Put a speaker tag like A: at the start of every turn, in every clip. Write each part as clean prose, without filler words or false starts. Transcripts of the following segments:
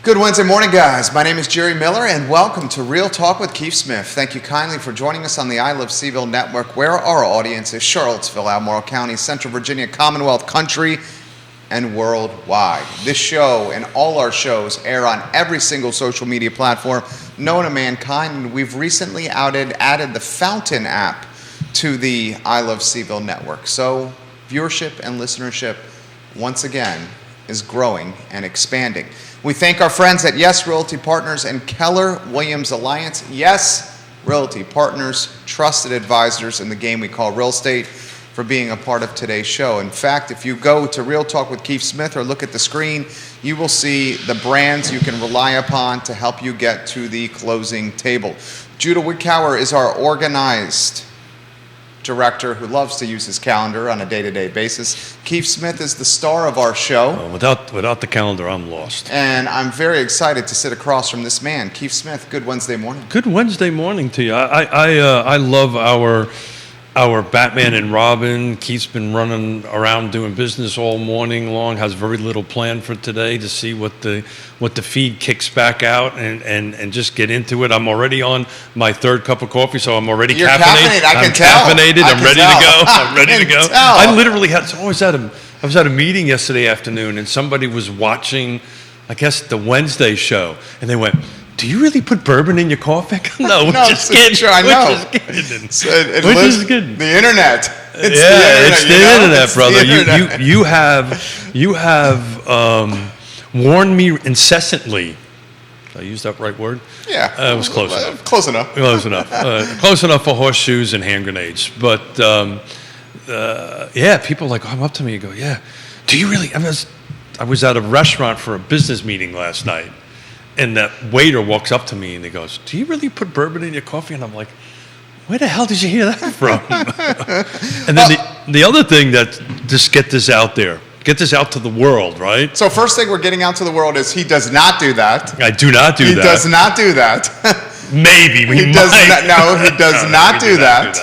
A: Good Wednesday morning, guys. My name is Jerry Miller, and welcome to Real Talk with Keith Smith. Thank you kindly for joining us on the I Love CVille Network, where our audience is Charlottesville, Albemarle County, Central Virginia, Commonwealth Country, and worldwide. This show and all our shows air on every single social media platform known to mankind, and we've recently added the Fountain app to the I Love CVille Network. So viewership and listenership, once again, is growing and expanding. We thank our friends at Yes Realty Partners and Keller Williams Alliance. Yes Realty Partners, trusted advisors in the game we call real estate, for being a part of today's show. In fact, if you go to Real Talk with Keith Smith or look at the screen, you will see the brands you can rely upon to help you get to the closing table. Judah Wickauer is our organized director who loves to use his calendar on a day-to-day basis. Keith Smith is the star of our show.
B: Without the calendar, I'm lost.
A: And I'm very excited to sit across from this man. Keith Smith, good Wednesday morning.
B: Good Wednesday morning to you. I love our Batman and Robin. Keith's been running around doing business all morning long, has very little planned for today to see what the feed kicks back out and just get into it. I'm already on my third cup of coffee, so I'm already caffeinated.
A: I'm caffeinated.
B: I'm ready to go. I'm ready to go. I literally I was at a meeting yesterday afternoon, and somebody was watching, I guess, the Wednesday show, and they went, "Do you really put bourbon in your coffee?" No, we're just kidding.
A: Sure, I know.
B: We're just kidding.
A: We're just kidding. The internet.
B: It's the internet, brother. You have warned me incessantly. Did I use that right word?
A: Yeah.
B: It was close enough.
A: Close enough.
B: Close enough. Close enough for horseshoes and hand grenades. But people come up to me and go, "Yeah, do you really?" I was at a restaurant for a business meeting last night. And that waiter walks up to me and he goes, "Do you really put bourbon in your coffee?" And I'm like, "Where the hell did you hear that from?" And then the other thing that, just get this out there, get this out to the world, right?
A: So first thing we're getting out to the world is he does not do that.
B: I do not do that.
A: He does not do that.
B: Maybe we
A: he does not. No, he does not do that.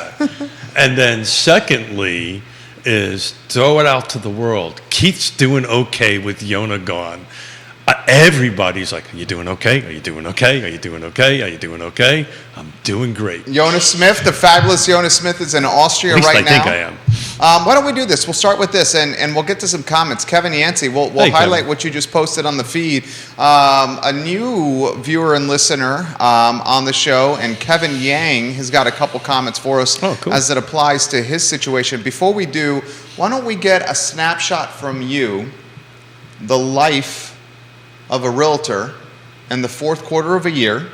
B: And then secondly is throw it out to the world. Keith's doing okay with Yonna gone. Everybody's like, "Are you doing okay? Are you doing okay? Are you doing okay? Are you doing okay?" I'm doing great.
A: Yonna Smith, the fabulous Yonna Smith, is in Austria right now.
B: At least I think I am.
A: Why don't we do this? We'll start with this, and we'll get to some comments. Kevin Yancey, we'll highlight what you just posted on the feed. A new viewer and listener on the show, and Kevin Yang has got a couple comments for us as it applies to his situation. Before we do, why don't we get a snapshot from you, the life of a realtor in the fourth quarter of a year,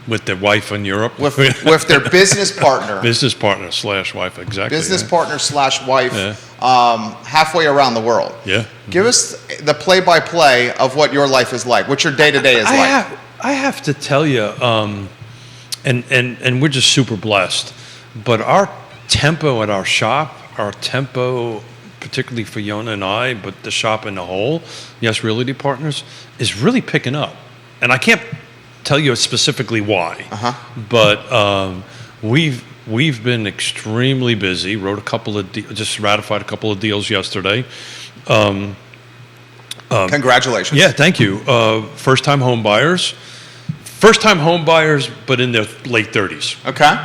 B: with their wife in Europe,
A: with their business partner,
B: /wife, exactly.
A: Business partner / wife, halfway around the world.
B: Yeah.
A: Give us the play-by-play of what your life is like, what your day-to-day is like.
B: I have to tell you, and we're just super blessed, but our tempo at our shop, particularly for Yonna and I, but the shop in the whole, Yes Realty Partners, is really picking up. And I can't tell you specifically why, but we've been extremely busy. Just ratified a couple of deals yesterday.
A: Congratulations.
B: Yeah, thank you. First-time home buyers, but in their late 30s.
A: Okay.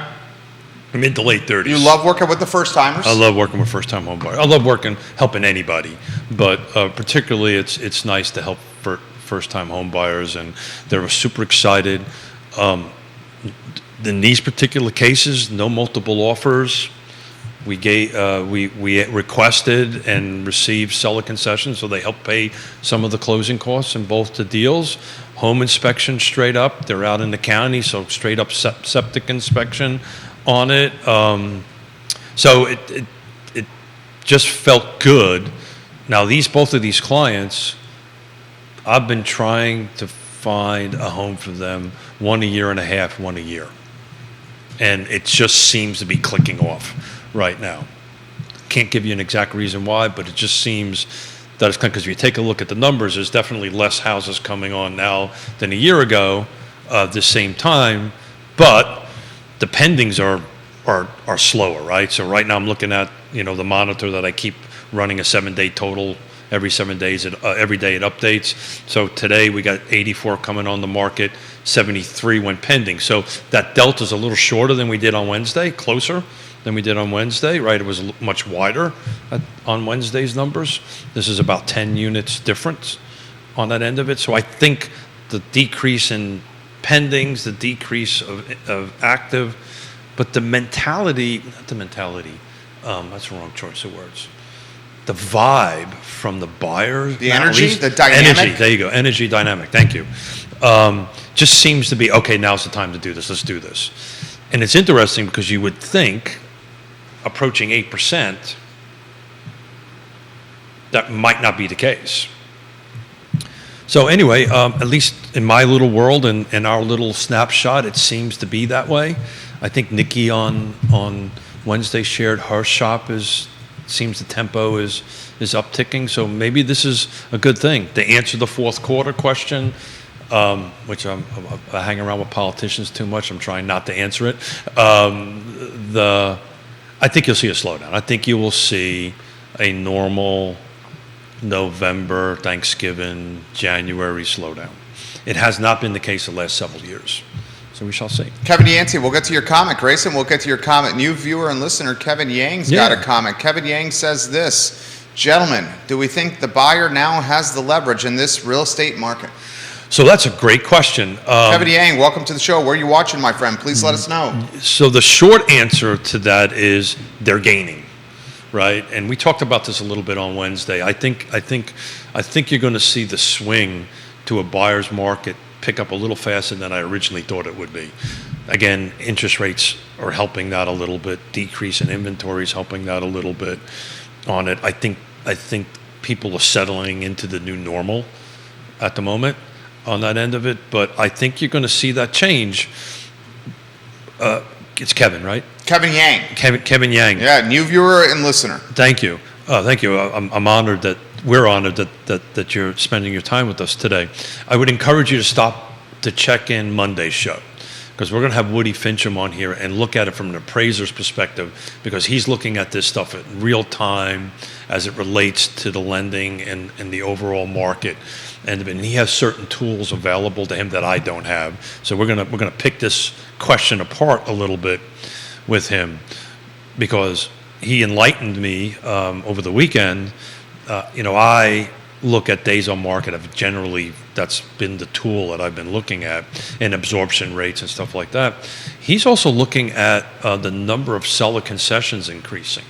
B: Mid to late 30s.
A: You love working with the first timers?
B: I love working with first-time home buyers. I love helping anybody, but particularly it's nice to help first-time home buyers, and they're super excited. In these particular cases, no multiple offers. We requested and received seller concessions, so they help pay some of the closing costs in both the deals. Home inspection straight up. They're out in the county, so straight up septic inspection on it. So it just felt good. Now both of these clients, I've been trying to find a home for them, one a year and a half, one a year. And it just seems to be clicking off right now. Can't give you an exact reason why, but it just seems that it's because if you take a look at the numbers, there's definitely less houses coming on now than a year ago this same time, but the pendings are slower, right? So right now I'm looking at, the monitor that I keep running a 7-day total every 7 days, every day it updates. So today we got 84 coming on the market, 73 went pending. So that delta is a little shorter than we did on Wednesday, closer than we did on Wednesday, right? It was much wider on Wednesday's numbers. This is about 10 units difference on that end of it. So I think the decrease in pendings, the decrease of active, but the mentality, not the mentality, that's the wrong choice of words. The vibe from the buyers.
A: The energy, the dynamic.
B: Energy, there you go, energy dynamic, thank you. Just seems to be, okay, now's the time to do this, let's do this. And it's interesting because you would think approaching 8%, that might not be the case. So anyway, at least in my little world and in our little snapshot, it seems to be that way. I think Nikki on Wednesday shared her shop seems the tempo is upticking. So maybe this is a good thing. To answer the fourth quarter question, which I hang around with politicians too much. I'm trying not to answer it. I think you'll see a slowdown. I think you will see a normal November, Thanksgiving, January slowdown. It has not been the case the last several years. So we shall see.
A: Kevin Yancey, we'll get to your comment. Grayson, we'll get to your comment. New viewer and listener, Kevin Yang's got a comment. Kevin Yang says this: gentlemen, do we think the buyer now has the leverage in this real estate market?
B: So that's a great question.
A: Kevin Yang, welcome to the show. Where are you watching, my friend? Please let us know.
B: So the short answer to that is they're gaining, right? And we talked about this a little bit on Wednesday. I think you're going to see the swing to a buyer's market pick up a little faster than I originally thought it would be. Again, interest rates are helping that a little bit. Decrease in inventory is helping that a little bit on it. I think people are settling into the new normal at the moment on that end of it, but I think you're going to see that change. It's Kevin, right?
A: Kevin Yang.
B: Kevin Yang.
A: Yeah, new viewer and listener.
B: Thank you. Thank you. I'm honored that we're honored that you're spending your time with us today. I would encourage you to stop to check in Monday's show, because we're going to have Woody Fincham on here and look at it from an appraiser's perspective, because he's looking at this stuff in real time as it relates to the lending and the overall market. And he has certain tools available to him that I don't have. So we're gonna pick this question apart a little bit with him, because he enlightened me over the weekend. I look at days on market. That's been the tool that I've been looking at, and absorption rates and stuff like that. He's also looking at the number of seller concessions increasing,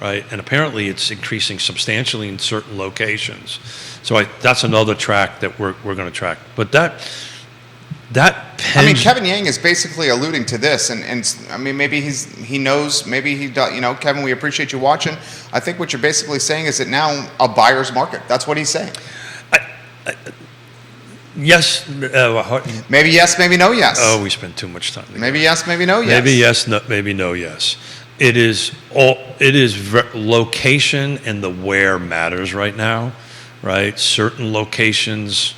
B: right? And apparently it's increasing substantially in certain locations. So that's another track that we're going to track. But
A: Kevin Yang is basically alluding to this, and I mean, maybe he knows, maybe he does. Kevin, we appreciate you watching. I think what you're basically saying is that now a buyer's market. That's what he's saying.
B: Yes.
A: Maybe yes, maybe no yes.
B: Oh, we spend too much time together.
A: Maybe yes, maybe no yes.
B: Maybe yes, no, maybe no yes. It is location and the where matters right now, right? Certain locations,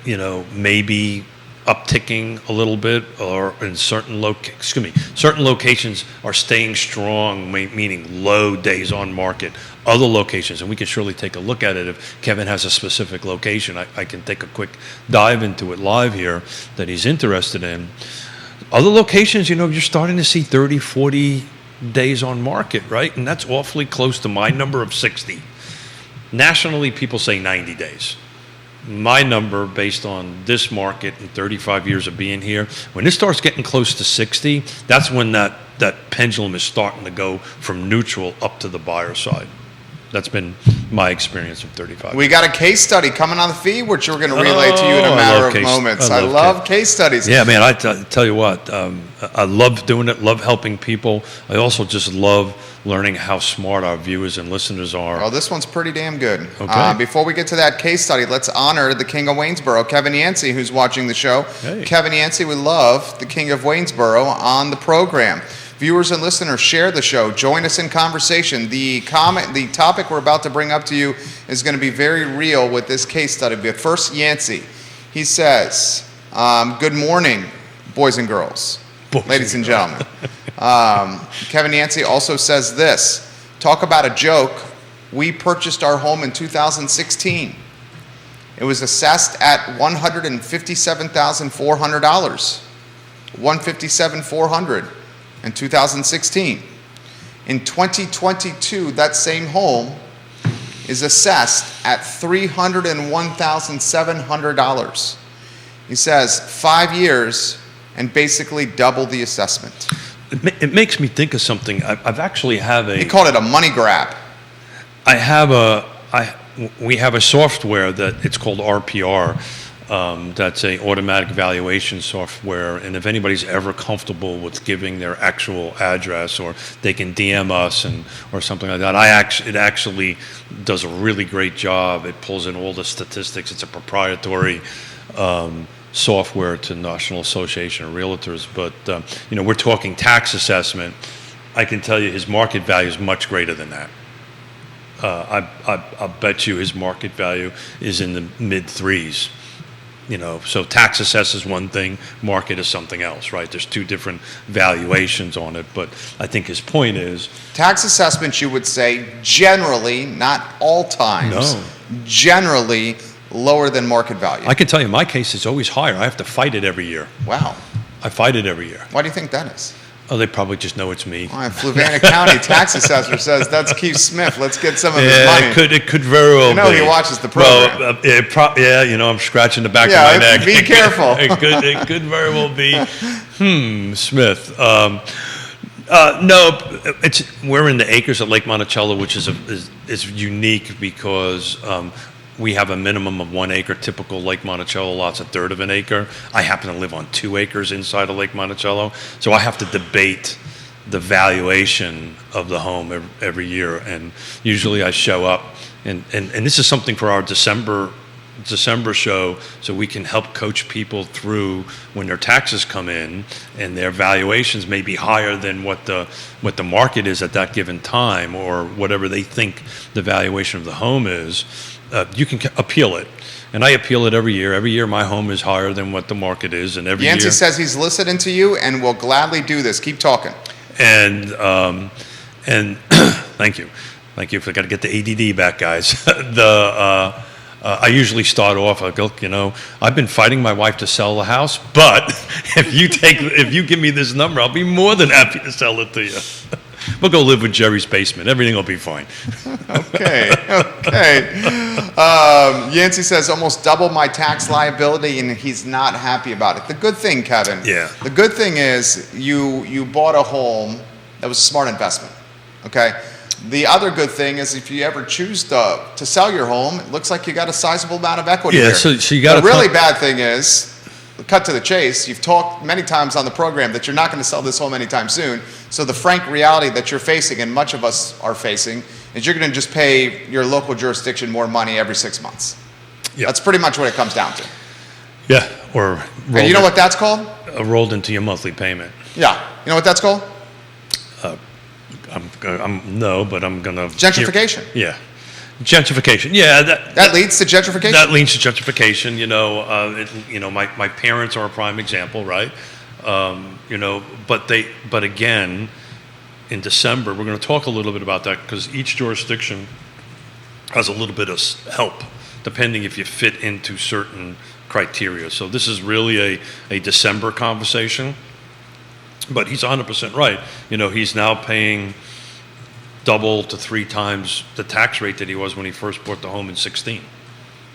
B: maybe upticking a little bit, or in certain locations are staying strong, meaning low days on market. Other locations, and we can surely take a look at it if Kevin has a specific location. I can take a quick dive into it live here that he's interested in. Other locations, you're starting to see 30, 40 days on market, right? And that's awfully close to my number of 60. Nationally, people say 90 days. My number, based on this market and 35 years of being here, when it starts getting close to 60, that's when that pendulum is starting to go from neutral up to the buyer side. That's been my experience of 35 years.
A: We got a case study coming on the feed, which we're going to relay to you in a matter of moments. I love case studies.
B: Yeah, man, I tell you what, I love doing it, love helping people. I also just love learning how smart our viewers and listeners are.
A: Well, this one's pretty damn good.
B: Okay.
A: Before we get to that case study, let's honor the King of Waynesboro, Kevin Yancey, who's watching the show.
B: Hey.
A: Kevin Yancey, we love the King of Waynesboro on the program. Viewers and listeners, share the show. Join us in conversation. The topic we're about to bring up to you is going to be very real with this case study. But first, Yancey. He says, good morning, boys and girls, ladies and gentlemen. Kevin Yancey also says this: talk about a joke We purchased our home in 2016. It was assessed at $157,400. $157,400 in 2016. In 2022, that same home is assessed at $301,700. He says 5 years and basically double the assessment.
B: It makes me think of something. I've actually have a.
A: He called it a money grab.
B: We have a software that it's called RPR. That's a automatic valuation software, and if anybody's ever comfortable with giving their actual address, or they can DM us or something like that, it actually does a really great job. It pulls in all the statistics. It's a proprietary software to National Association of Realtors. But we're talking tax assessment. I can tell you his market value is much greater than that. I'll bet you his market value is in the mid threes. So tax assess is one thing, market is something else, right? There's two different valuations on it, but I think his point is...
A: Tax assessments, you would say, generally, not all times, generally lower than market value.
B: I can tell you, my case is always higher. I have to fight it every year.
A: Wow.
B: I fight it every year.
A: Why do you think that is?
B: Oh, they probably just know it's me.
A: Fluvanna County tax assessor says, that's Keith Smith. Let's get some of his money.
B: It could very well be.
A: He watches the program.
B: Well, I'm scratching the back of my neck.
A: Be careful.
B: It could very well be, Smith. No, we're in the acres at Lake Monticello, which is unique because we have a minimum of 1 acre. Typical Lake Monticello lot's a third of an acre. I happen to live on 2 acres inside of Lake Monticello, so I have to debate the valuation of the home every year. And usually I show up, and this is something for our December show, so we can help coach people through when their taxes come in and their valuations may be higher than what the market is at that given time, or whatever they think the valuation of the home is. You can appeal it, and I appeal it every year. Every year my home is higher than what the market is, and every
A: Yancey
B: year...
A: says he's listening to you and will gladly do this. Keep talking.
B: And thank you. I got to get the ADD back, guys. I usually start off, I go, I've been fighting my wife to sell the house, but if you give me this number, I'll be more than happy to sell it to you. We'll go live with Jerry's basement. Everything will be fine.
A: Okay. Yancey says almost double my tax liability, and he's not happy about it. The good thing, Kevin.
B: Yeah.
A: The good thing is you bought a home that was a smart investment. Okay. The other good thing is if you ever choose to sell your home, it looks like you got a sizable amount of equity here.
B: So you got.
A: The really bad thing is, cut to the chase, you've talked many times on the program that you're not going to sell this home anytime soon. So the frank reality that you're facing, and much of us are facing, is you're going to just pay your local jurisdiction more money every 6 months. Yeah. That's pretty much what it comes down to.
B: Yeah,
A: and you know what that's called?
B: Rolled into your monthly payment.
A: Yeah. You know what that's called?
B: I'm gonna...
A: Gentrification.
B: Yeah. Gentrification. Yeah.
A: That leads to gentrification?
B: That leads to gentrification. My parents are a prime example, right? But again, in December, we're going to talk a little bit about that, because each jurisdiction has a little bit of help, depending if you fit into certain criteria. So this is really a December conversation. But he's 100% right. He's now paying double to 3 times the tax rate that he was when he first bought the home in 16,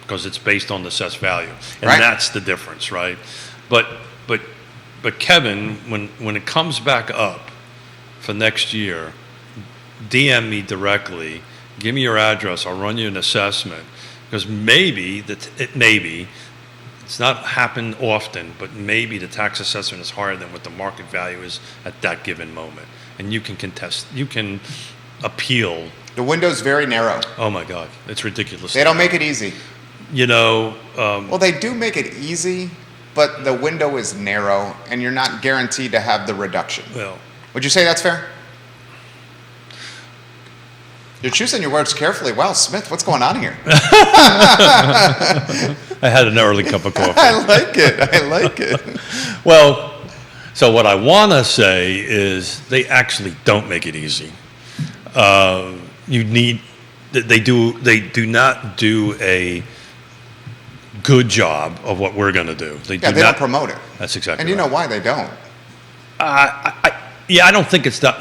B: because it's based on the assessed value, and
A: right.
B: That's the difference, right? But Kevin, when it comes back up for next year, DM me directly. Give me your address. I'll run you an assessment, because maybe it's not happened often, but maybe the tax assessment is higher than what the market value is at that given moment. And you can contest, you can appeal.
A: The window's very narrow.
B: Oh my God, it's ridiculous.
A: They don't make it easy.
B: Well,
A: they do make it easy, but the window is narrow, and you're not guaranteed to have the reduction.
B: Well,
A: would you say that's fair? You're choosing your words carefully. Wow, Smith, what's going on here?
B: I had an early cup of coffee.
A: I like it.
B: Well, so what I want to say is they actually don't make it easy. You need they do not do a good job of what we're going to do. They
A: don't promote it.
B: That's exactly
A: And you
B: right.
A: know why they don't?
B: I don't think it's that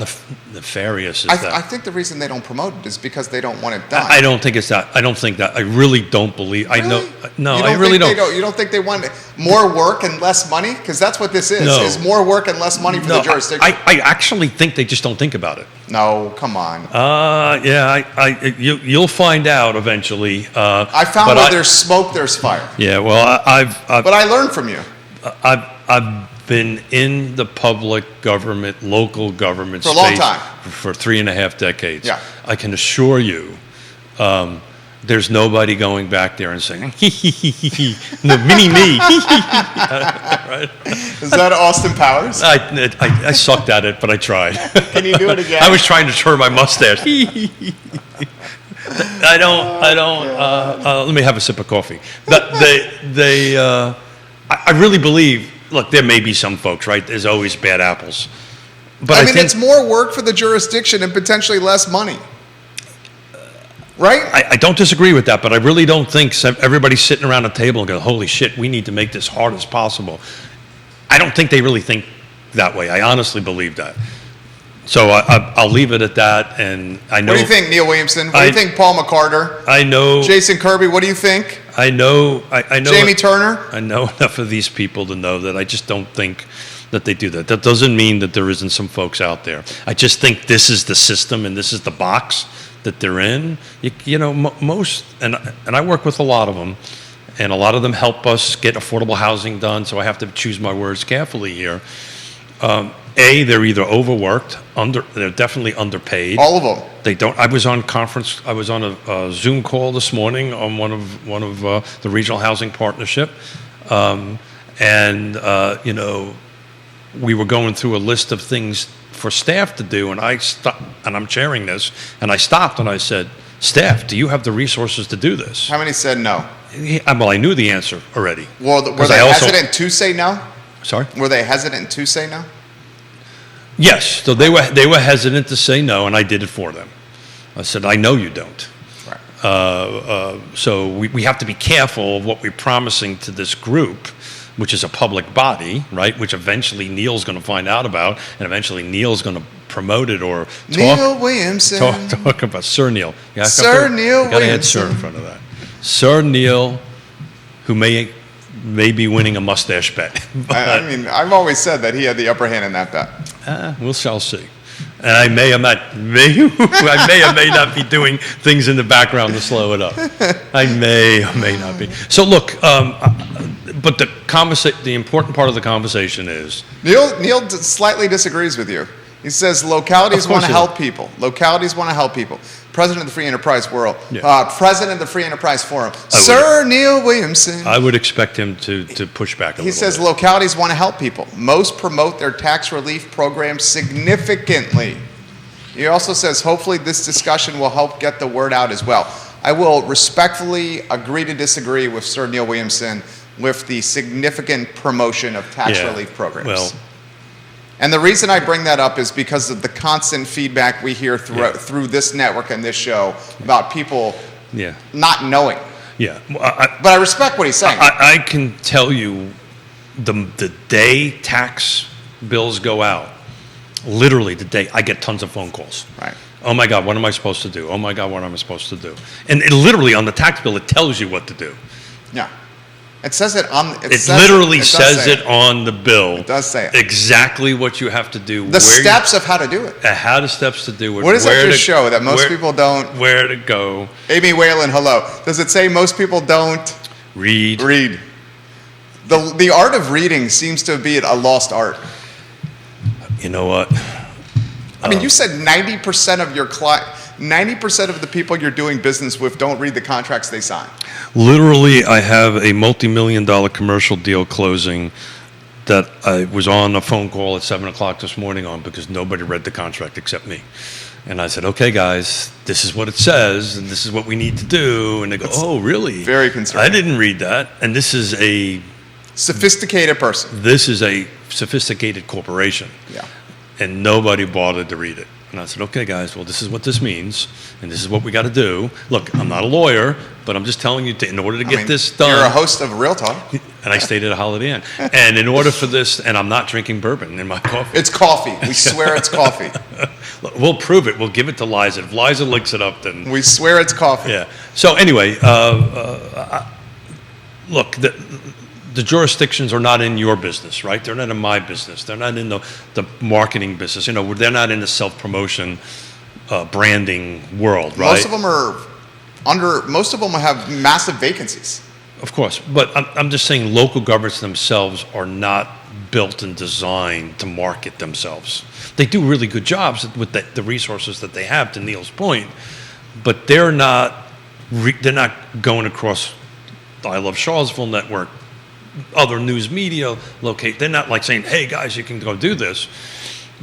B: nefarious as that.
A: I think the reason they don't promote it is because they don't want it done.
B: I don't think it's that. I don't think that. I really don't believe.
A: Really?
B: I know. No,
A: You
B: I really
A: think
B: don't.
A: You don't think they want more work and less money? Because that's what this is.
B: No.
A: Is more work and less money for the jurisdiction.
B: I actually think they just don't think about it.
A: No, come on.
B: You'll find out eventually.
A: I found where there's smoke, there's fire.
B: Yeah, well,
A: But I learned from you.
B: I've been in the public government, local government
A: For a
B: space
A: long time.
B: for 3.5 decades.
A: Yeah.
B: I can assure you, there's nobody going back there and saying, no, mini-me. Right?
A: Is that Austin Powers?
B: I sucked at it, but I tried.
A: Can you do it again?
B: I was trying to turn my mustache. Let me have a sip of coffee. I really believe, look, there may be some folks, right? There's always bad apples. But
A: I mean, it's more work for the jurisdiction and potentially less money. Right?
B: I don't disagree with that, but I really don't think everybody's sitting around a table and go, holy shit, we need to make this hard as possible. I don't think they really think that way. I honestly believe that. So I'll leave it at that, and I know...
A: What do you think, Neil Williamson? What do you think, Paul McCarter?
B: I know...
A: Jason Kirby, what do you think?
B: I know... I know...
A: Jamie Turner?
B: I know enough of these people to know that I just don't think that they do that. That doesn't mean that there isn't some folks out there. I just think this is the system and this is the box that they're in. You know, most... And I work with a lot of them, and a lot of them help us get affordable housing done, so I have to choose my words carefully here. They're either overworked, they're definitely underpaid.
A: All of them.
B: They don't. I was on a Zoom call this morning on one of the regional housing partnership, and you know, we were going through a list of things for staff to do, and I'm chairing this, and I stopped and I said, "Staff, do you have the resources to do this?"
A: How many said no?
B: Well, I knew the answer already.
A: Well, were they hesitant to say no?
B: Sorry?
A: Were they hesitant to say no?
B: Yes, so they were hesitant to say no, and I did it for them. I said, I know you don't.
A: Right.
B: So we have to be careful of what we're promising to this group, which is a public body, right, which eventually Neil's going to find out about, and eventually Neil's going to promote it or
A: Neil Williamson.
B: Talk about Sir Neil. Yeah,
A: Sir Neil
B: you got to add
A: Williamson.
B: Sir in front of that. Sir Neil, who may be winning a mustache bet.
A: I mean, I've always said that he had the upper hand in that bet.
B: We shall see. And I may or may not be doing things in the background to slow it up. I may or may not be. So look, but the important part of the conversation is...
A: Neil slightly disagrees with you. He says localities want to help people. Localities want to help people. President of the Free Enterprise World.
B: Yeah.
A: President of the Free Enterprise Forum. Sir Neil Williamson.
B: I would expect him to push back a little bit.
A: He says localities want to help people. Most promote their tax relief programs significantly. He also says hopefully this discussion will help get the word out as well. I will respectfully agree to disagree with Sir Neil Williamson with the significant promotion of tax relief programs.
B: Well,
A: and the reason I bring that up is because of the constant feedback we hear through this network and this show about people not knowing.
B: Yeah.
A: But I respect what he's saying.
B: I can tell you the day tax bills go out, literally the day, I get tons of phone calls.
A: Right.
B: Oh my God, what am I supposed to do? Oh my God, what am I supposed to do? And it literally on the tax bill, it tells you what to do.
A: Yeah. It says it on.
B: It literally says it on the bill.
A: It does say it.
B: Exactly what you have to do.
A: The steps of how to do it.
B: How the steps to do it.
A: What does that just show that most people don't?
B: Where to go.
A: Amy Whalen, hello. Does it say most people don't
B: read?
A: The art of reading seems to be a lost art.
B: You know what?
A: I mean, you said 90% of your 90% of the people you're doing business with don't read the contracts they sign.
B: Literally, I have a multi-million-dollar commercial deal closing that I was on a phone call at 7 o'clock this morning on because nobody read the contract except me. And I said, okay, guys, this is what it says, and this is what we need to do. And they go, oh, really?
A: Very concerning.
B: I didn't read that. And this is a...
A: sophisticated person.
B: This is a sophisticated corporation.
A: Yeah.
B: And nobody bothered to read it. And I said, okay, guys, well, this is what this means, and this is what we got to do. Look, I'm not a lawyer, but I'm just telling you, in order to get this done.
A: You're a host of Real Talk.
B: And I stayed at a Holiday Inn. And in order for this, and I'm not drinking bourbon in my coffee.
A: It's coffee. We swear it's coffee.
B: We'll prove it. We'll give it to Liza. If Liza licks it up, then.
A: We swear it's coffee.
B: Yeah. So anyway, look, the jurisdictions are not in your business, right? They're not in my business. They're not in the marketing business. They're not in the self-promotion, branding world, right?
A: Most of them have massive vacancies.
B: Of course, but I'm just saying local governments themselves are not built and designed to market themselves. They do really good jobs with the resources that they have, to Neil's point, but they're not going across the I Love CVille Network, other news media they're not like saying, hey guys, you can go do this.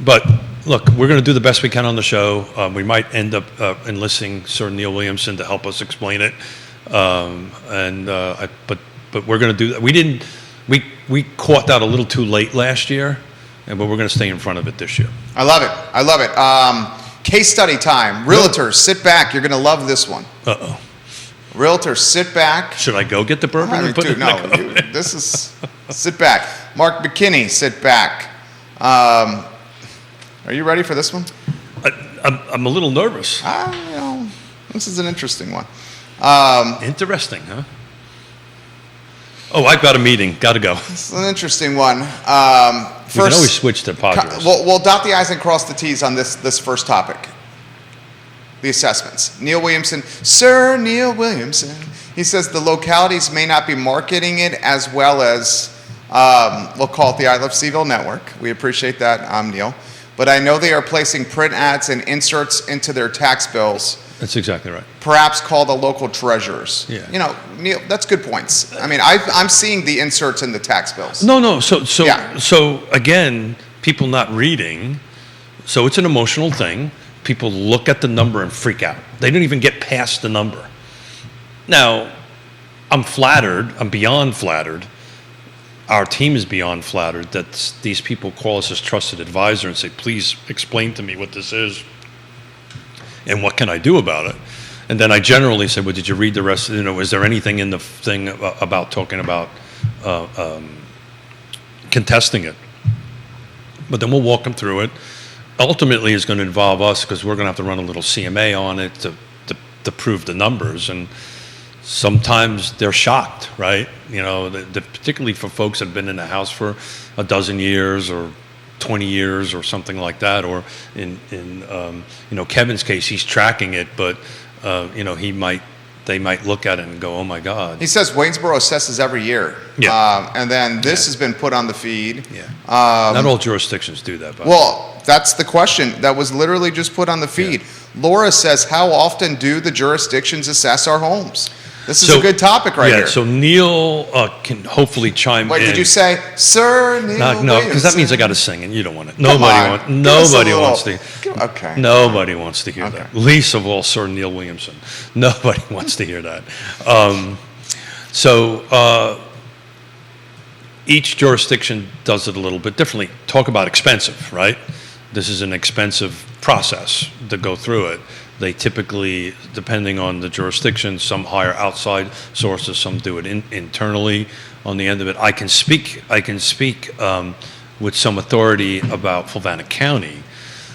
B: But look, we're going to do the best we can on the show. We might end up enlisting Sir Neil Williamson to help us explain it. But we're going to do that. We caught that a little too late last year, but we're going to stay in front of it this year.
A: I love it. Case study time. Realtors, sit back. You're going to love this one.
B: Uh-oh.
A: Realtors, sit back.
B: Sit
A: back. Mark McKinney, sit back. Are you ready for this one?
B: I'm a little nervous.
A: This is an interesting one.
B: Interesting, huh? Oh, I've got a meeting. Got to go.
A: This is an interesting one.
B: We can always switch to Padres.
A: We'll dot the I's and cross the T's on this first topic. The assessments. Neil Williamson, Sir Neil Williamson. He says the localities may not be marketing it as well as, we'll call it the I Love CVille Network. We appreciate that, Neil. But I know they are placing print ads and inserts into their tax bills.
B: That's exactly right.
A: Perhaps call the local treasurers.
B: Yeah.
A: Neil, that's good points. I mean, I'm seeing the inserts in the tax bills.
B: No. So again, people not reading. So it's an emotional thing. People look at the number and freak out. They don't even get past the number. Now, I'm flattered. I'm beyond flattered. Our team is beyond flattered that these people call us as trusted advisor and say, please explain to me what this is and what can I do about it. And then I generally say, well, did you read the rest? Is there anything in the thing about talking about contesting it? But then we'll walk them through it. Ultimately, it's going to involve us because we're going to have to run a little CMA on it to prove the numbers. And sometimes they're shocked, right? Particularly for folks that have been in the house for a dozen years or 20 years or something like that. Or in Kevin's case, he's tracking it, but they might look at it and go, oh my God.
A: He says Waynesboro assesses every year.
B: Yeah.
A: And then this has been put on the feed.
B: Yeah. Not all jurisdictions do that.
A: That's the question that was literally just put on the feed. Yeah. Laura says, how often do the jurisdictions assess our homes? This is a good topic right here.
B: So Neil can hopefully chime in.
A: Wait, did you say, Sir Neil?
B: No, because that means I got to sing, and you don't want it. Nobody wants to.
A: Okay.
B: Nobody wants to hear that. Least of all, Sir Neil Williamson. Nobody wants to hear that. Each jurisdiction does it a little bit differently. Talk about expensive, right? This is an expensive process to go through it. They typically, depending on the jurisdiction, some hire outside sources, some do it internally on the end of it. I can speak with some authority about Fulvana County.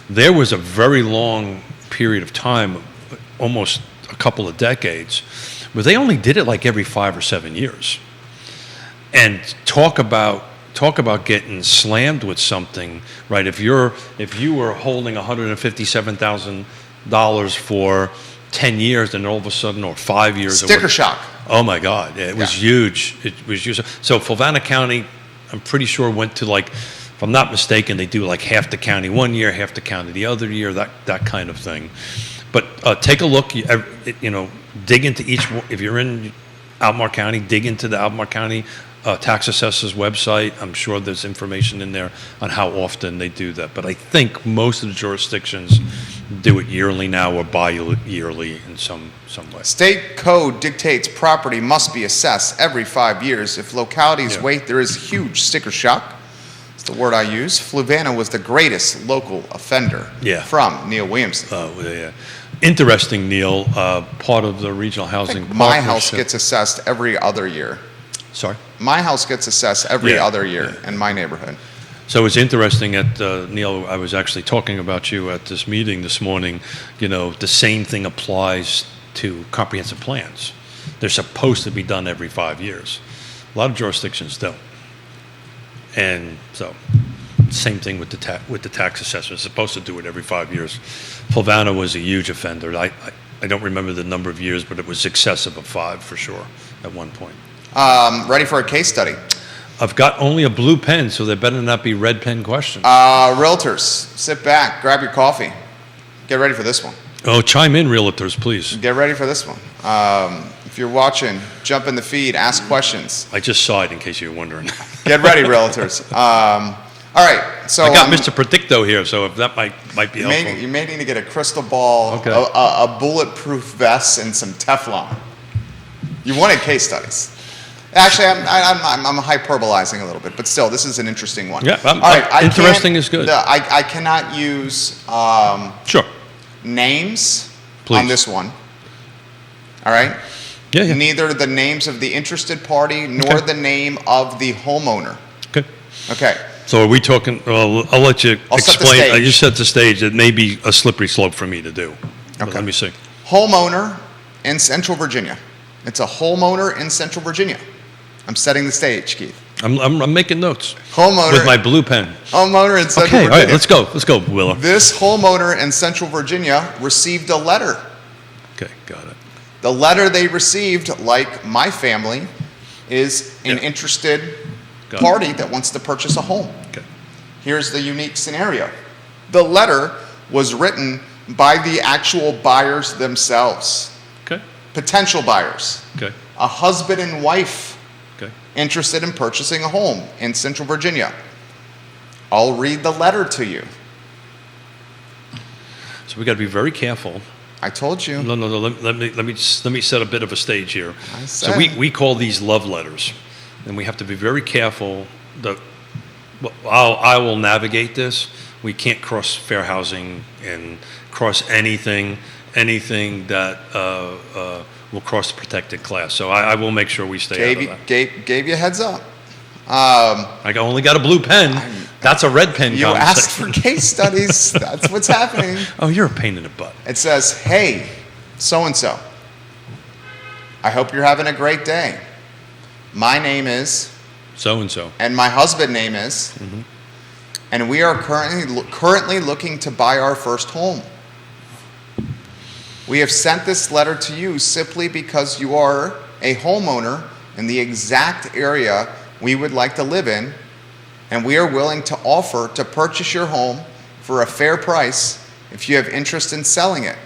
B: There was a very long period of time, almost a couple of decades, where they only did it like every 5 or 7 years. And talk about getting slammed with something, right? If you were holding $157,000 for 10 years, and all of a sudden, or 5 years,
A: sticker shock.
B: Oh my God, it was huge. It was huge. So Fulvana County, I'm pretty sure went to if I'm not mistaken, they do like half the county one year, half the county the other year, that kind of thing. But take a look. Dig into each. If you're in Albemarle County, dig into the Albemarle County tax assessor's website. I'm sure there's information in there on how often they do that. But I think most of the jurisdictions do it yearly now or bi-yearly in some way.
A: State code dictates property must be assessed every 5 years. If localities wait, there is huge sticker shock. It's the word I use. Fluvanna was the greatest local offender from Neil Williamson.
B: Oh, yeah. Interesting, Neil. Part of the regional housing partnership.
A: My house gets assessed every other year.
B: Sorry?
A: My house gets assessed every other year in my neighborhood.
B: So it's interesting that, Neil, I was actually talking about you at this meeting this morning. You know, the same thing applies to comprehensive plans. They're supposed to be done every 5 years. A lot of jurisdictions don't. And so, same thing with the tax assessment. It's supposed to do it every 5 years. Fluvanna was a huge offender. I don't remember the number of years, but it was excessive of 5 for sure at one point.
A: Ready for a case study?
B: I've got only a blue pen, so there better not be red pen questions.
A: Realtors, sit back, grab your coffee. Get ready for this one.
B: Oh, chime in, realtors, please.
A: Get ready for this one. If you're watching, jump in the feed, ask questions.
B: I just saw it in case you were wondering.
A: Get ready, realtors. All right, so
B: I got Mr. Predicto here, so if that might be helpful.
A: You may need to get a crystal ball, a bulletproof vest, and some Teflon. You wanted case studies. Actually, I'm hyperbolizing a little bit, but still, this is an interesting one.
B: Yeah,
A: all right.
B: Interesting is good.
A: I cannot use names on this one. All right?
B: Yeah.
A: Neither the names of the interested party nor the name of the homeowner. Okay.
B: So are we talking, well, I'll let you explain.
A: Set the stage.
B: You set the stage. It may be a slippery slope for me to do. But let me see.
A: Homeowner in Central Virginia. It's a homeowner in Central Virginia. I'm setting the stage, Keith.
B: I'm making notes.
A: Homeowner.
B: With my blue pen.
A: Homeowner in Central Virginia.
B: All right, let's go. Let's go, Willa.
A: This homeowner in Central Virginia received a letter.
B: Okay, got it.
A: The letter they received, like my family, is an interested party that wants to purchase a home.
B: Okay.
A: Here's the unique scenario. The letter was written by the actual buyers themselves.
B: Okay.
A: Potential buyers.
B: Okay.
A: A husband and wife interested in purchasing a home in Central Virginia. I'll read the letter to you.
B: So we got to be very careful.
A: I told you.
B: No. Let me set a bit of a stage here. So we call these love letters, and we have to be very careful. I will navigate this. We can't cross fair housing and cross anything that will cross the protected class. So I will make sure we stay out of that.
A: Gave you a heads up.
B: I only got a blue pen. That's a red pen.
A: You asked for case studies. That's what's happening.
B: Oh, you're a pain in the butt.
A: It says, hey, so-and-so. I hope you're having a great day. My name is
B: so-and-so.
A: And my husband's name is. Mm-hmm. And we are currently looking to buy our first home. We have sent this letter to you simply because you are a homeowner in the exact area we would like to live in, and we are willing to offer to purchase your home for a fair price if you have interest in selling it.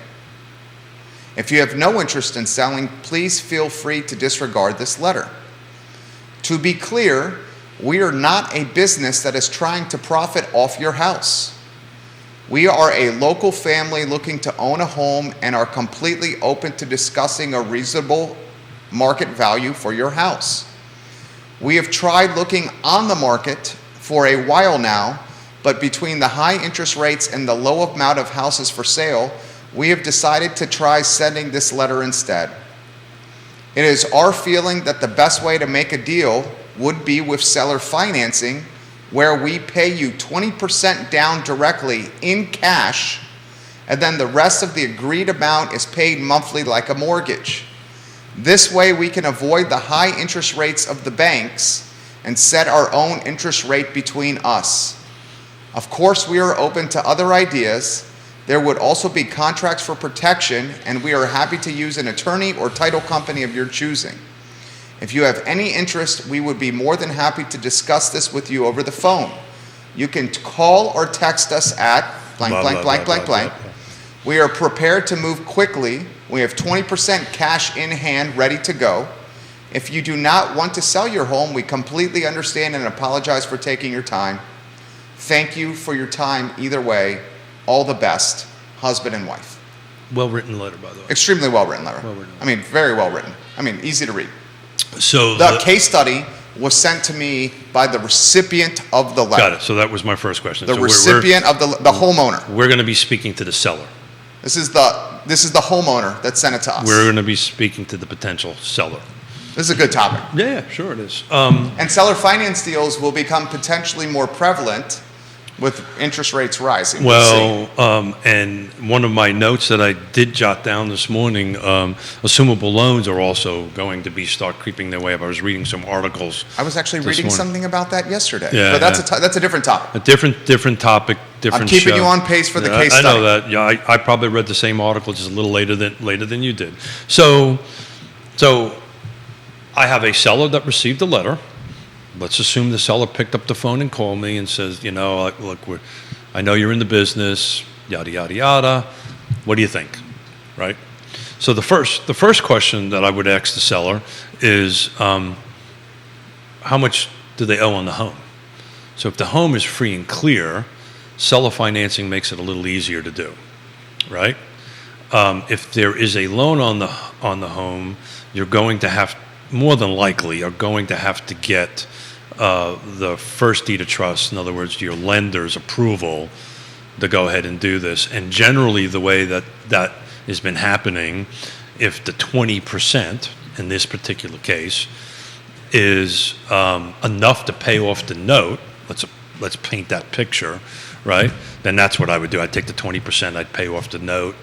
A: If you have no interest in selling, please feel free to disregard this letter. To be clear, we are not a business that is trying to profit off your house. We are a local family looking to own a home and are completely open to discussing a reasonable market value for your house. We have tried looking on the market for a while now, but between the high interest rates and the low amount of houses for sale, we have decided to try sending this letter instead. It is our feeling that the best way to make a deal would be with seller financing, where we pay you 20% down directly in cash, and then the rest of the agreed amount is paid monthly like a mortgage. This way we can avoid the high interest rates of the banks and set our own interest rate between us. Of course, we are open to other ideas. There would also be contracts for protection, and we are happy to use an attorney or title company of your choosing. If you have any interest, we would be more than happy to discuss this with you over the phone. You can call or text us at blank. We are prepared to move quickly. We have 20% cash in hand ready to go. If you do not want to sell your home, we completely understand and apologize for taking your time. Thank you for your time either way. All the best, husband and wife.
B: Well-written letter, by the way.
A: Extremely well-written letter.
B: Well-written.
A: I mean, very well-written. I mean, easy to read.
B: So
A: the case study was sent to me by the recipient of the letter.
B: Got it. So that was my first question.
A: The
B: So
A: recipient of the homeowner.
B: we're going to be speaking to the seller.
A: This is the homeowner that sent it to us.
B: We're going to be speaking to the potential seller.
A: This is a good topic.
B: Yeah, sure it is.
A: And seller finance deals will become potentially more prevalent with interest rates rising.
B: Well, and one of my notes that I did jot down this morning, assumable loans are also going to start creeping their way up. I was reading some articles.
A: I was actually
B: this
A: reading
B: morning.
A: something about that yesterday.
B: Yeah,
A: but that's
B: yeah.
A: that's a different topic.
B: A different topic, different
A: I'm keeping
B: show.
A: you on pace for the
B: Yeah,
A: case
B: I
A: study.
B: know that. Yeah, I probably read the same article just a little later than you did. So I have a seller that received a letter. Let's assume the seller picked up the phone and called me and says, look, I know you're in the business, yada, yada, yada. What do you think? Right? So the first question that I would ask the seller is, how much do they owe on the home? So if the home is free and clear, seller financing makes it a little easier to do, right? If there is a loan on the home, you're going to have, more than likely, are going to have to get the first deed of trust, in other words, your lender's approval to go ahead and do this. And generally, the way that has been happening, if the 20% in this particular case is enough to pay off the note, let's paint that picture, right? Then that's what I would do. I'd take the 20%, I'd pay off the note,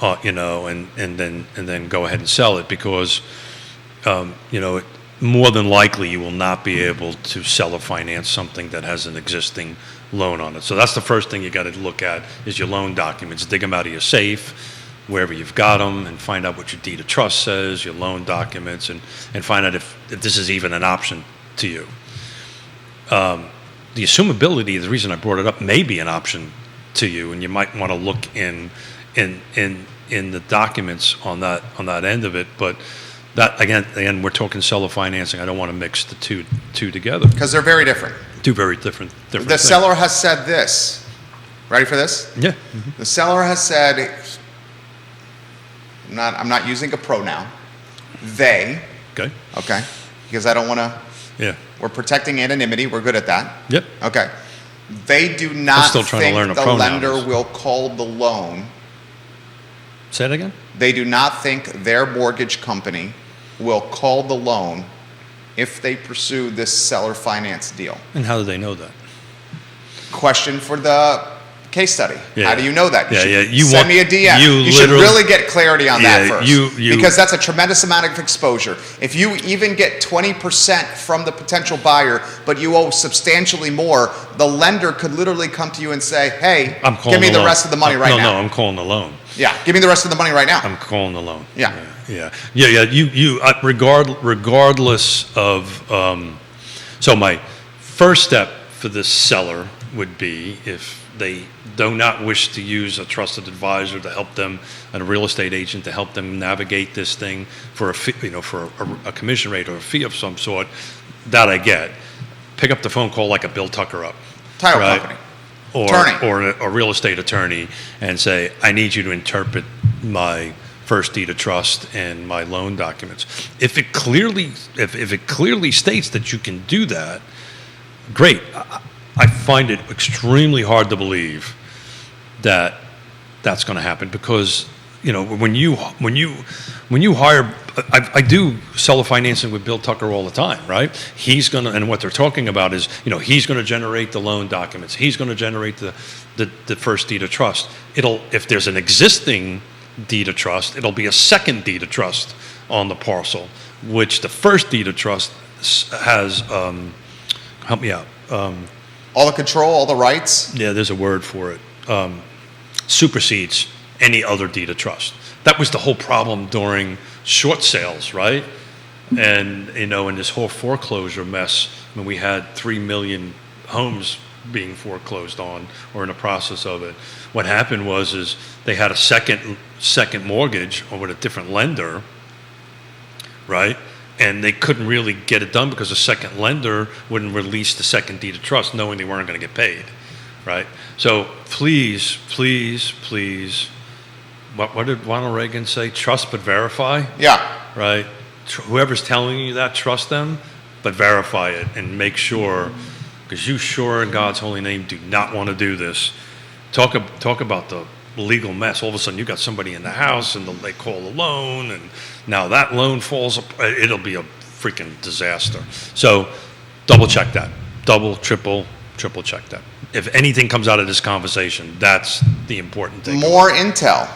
B: and then go ahead and sell it, because more than likely you will not be able to sell or finance something that has an existing loan on it. So that's the first thing you got to look at is your loan documents. Dig them out of your safe, wherever you've got them, and find out what your deed of trust says, your loan documents, and find out if this is even an option to you. The assumability, the reason I brought it up, may be an option to you, and you might want to look in the documents on that end of it, but that again, we're talking seller financing. I don't want to mix the two together
A: Because they're very different.
B: Two very different
A: The
B: things.
A: seller has said this. Ready for this?
B: Yeah.
A: The seller has said, I'm not using a pronoun, they,
B: Okay.
A: okay? Because I don't want to,
B: Yeah.
A: we're protecting anonymity, we're good at that.
B: Yep.
A: Okay. They do not
B: still trying to
A: think
B: learn a
A: the
B: pronoun.
A: lender will call the loan.
B: Say it again.
A: They do not think their mortgage company will call the loan if they pursue this seller finance deal.
B: And how do they know that?
A: Question for the case study.
B: Yeah.
A: How do you know that?
B: Yeah,
A: should
B: yeah. You
A: send
B: want-
A: me a DM.
B: you
A: You should
B: literally-
A: really get clarity on that
B: Yeah,
A: first.
B: you-
A: because that's a tremendous amount of exposure. If you even get 20% from the potential buyer, but you owe substantially more, the lender could literally come to you and say, hey,
B: I'm calling
A: give me the
B: loan.
A: rest of the money right now.
B: No, I'm calling the loan.
A: Yeah, give me the rest of the money right now.
B: I'm calling the loan.
A: Yeah.
B: Yeah. You regardless of, so my first step for this seller would be, if they do not wish to use a trusted advisor to help them, and a real estate agent to help them navigate this thing for a fee, for a commission rate or a fee of some sort, that I get. Pick up the phone, call like a Bill Tucker up.
A: Title
B: right?
A: company.
B: Or,
A: Attorney.
B: or a real estate attorney, and say, I need you to interpret my first deed of trust and my loan documents. If it clearly states that you can do that, great. I find it extremely hard to believe that that's going to happen, because when you hire, I do seller financing with Bill Tucker all the time, right? He's going to, and what they're talking about is, he's going to generate the loan documents. He's going to generate the first deed of trust. If there's an existing deed of trust, it'll be a second deed of trust on the parcel, which the first deed of trust has, help me out.
A: All the control, all the rights.
B: Yeah, there's a word for it. Supersedes any other deed of trust. That was the whole problem during short sales, right? And, in this whole foreclosure mess, when we had 3 million homes being foreclosed on, or in the process of it, what happened was they had a second mortgage or with a different lender, right? And they couldn't really get it done because the second lender wouldn't release the second deed of trust, knowing they weren't going to get paid, right? So please, what did Ronald Reagan say? Trust but verify,
A: Yeah.
B: right? Whoever's telling you that, trust them, but verify it and make sure, because you sure in God's holy name do not want to do this. Talk about the legal mess. All of a sudden you got somebody in the house and they call a loan, and now that loan falls apart. It'll be a freaking disaster. So double check that. Double, triple check that. If anything comes out of this conversation, that's the important thing.
A: More intel.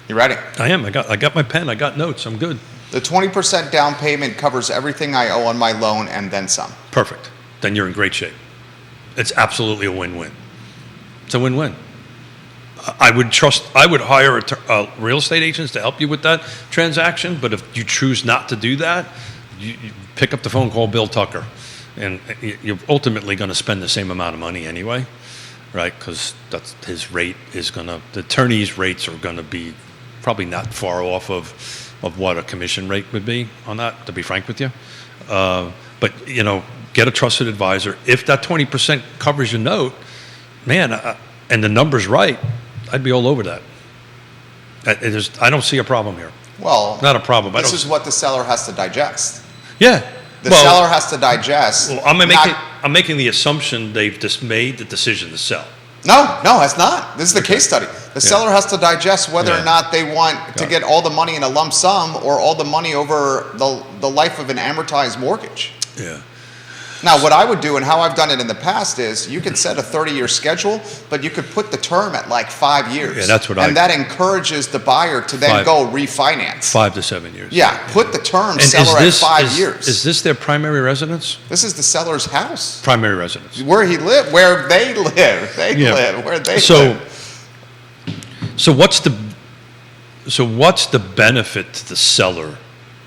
A: You ready?
B: I am. I got my pen. I got notes. I'm good.
A: The 20% down payment covers everything I owe on my loan and then some.
B: Perfect. Then you're in great shape. It's absolutely a win-win. It's a win-win. I would hire real estate agents to help you with that transaction, but if you choose not to do that, you pick up the phone, call Bill Tucker, and you're ultimately going to spend the same amount of money anyway, right? Because that's his rate is the attorney's rates are going to be probably not far off of what a commission rate would be on that, to be frank with you. But, get a trusted advisor. If that 20% covers your note, man, and the number's right, I'd be all over that. I don't see a problem here.
A: Well,
B: not a problem.
A: This is what the seller has to digest.
B: Yeah.
A: The seller has to digest.
B: Well, I'm making the assumption they've just made the decision to sell.
A: No, it's not. This is the case study. The seller has to digest whether or not they want to get all the money in a lump sum or all the money over the life of an amortized mortgage.
B: Yeah.
A: Now, what I would do and how I've done it in the past is you could set a 30-year schedule, but you could put the term at like 5 years.
B: Yeah, that's
A: and that encourages the buyer to then go refinance.
B: 5 to 7 years.
A: Yeah, put the term seller at 5 years.
B: Is this their primary residence?
A: This is the seller's house.
B: Primary residence.
A: Where he lived, where they live. They live, where they live.
B: So what's the benefit to the seller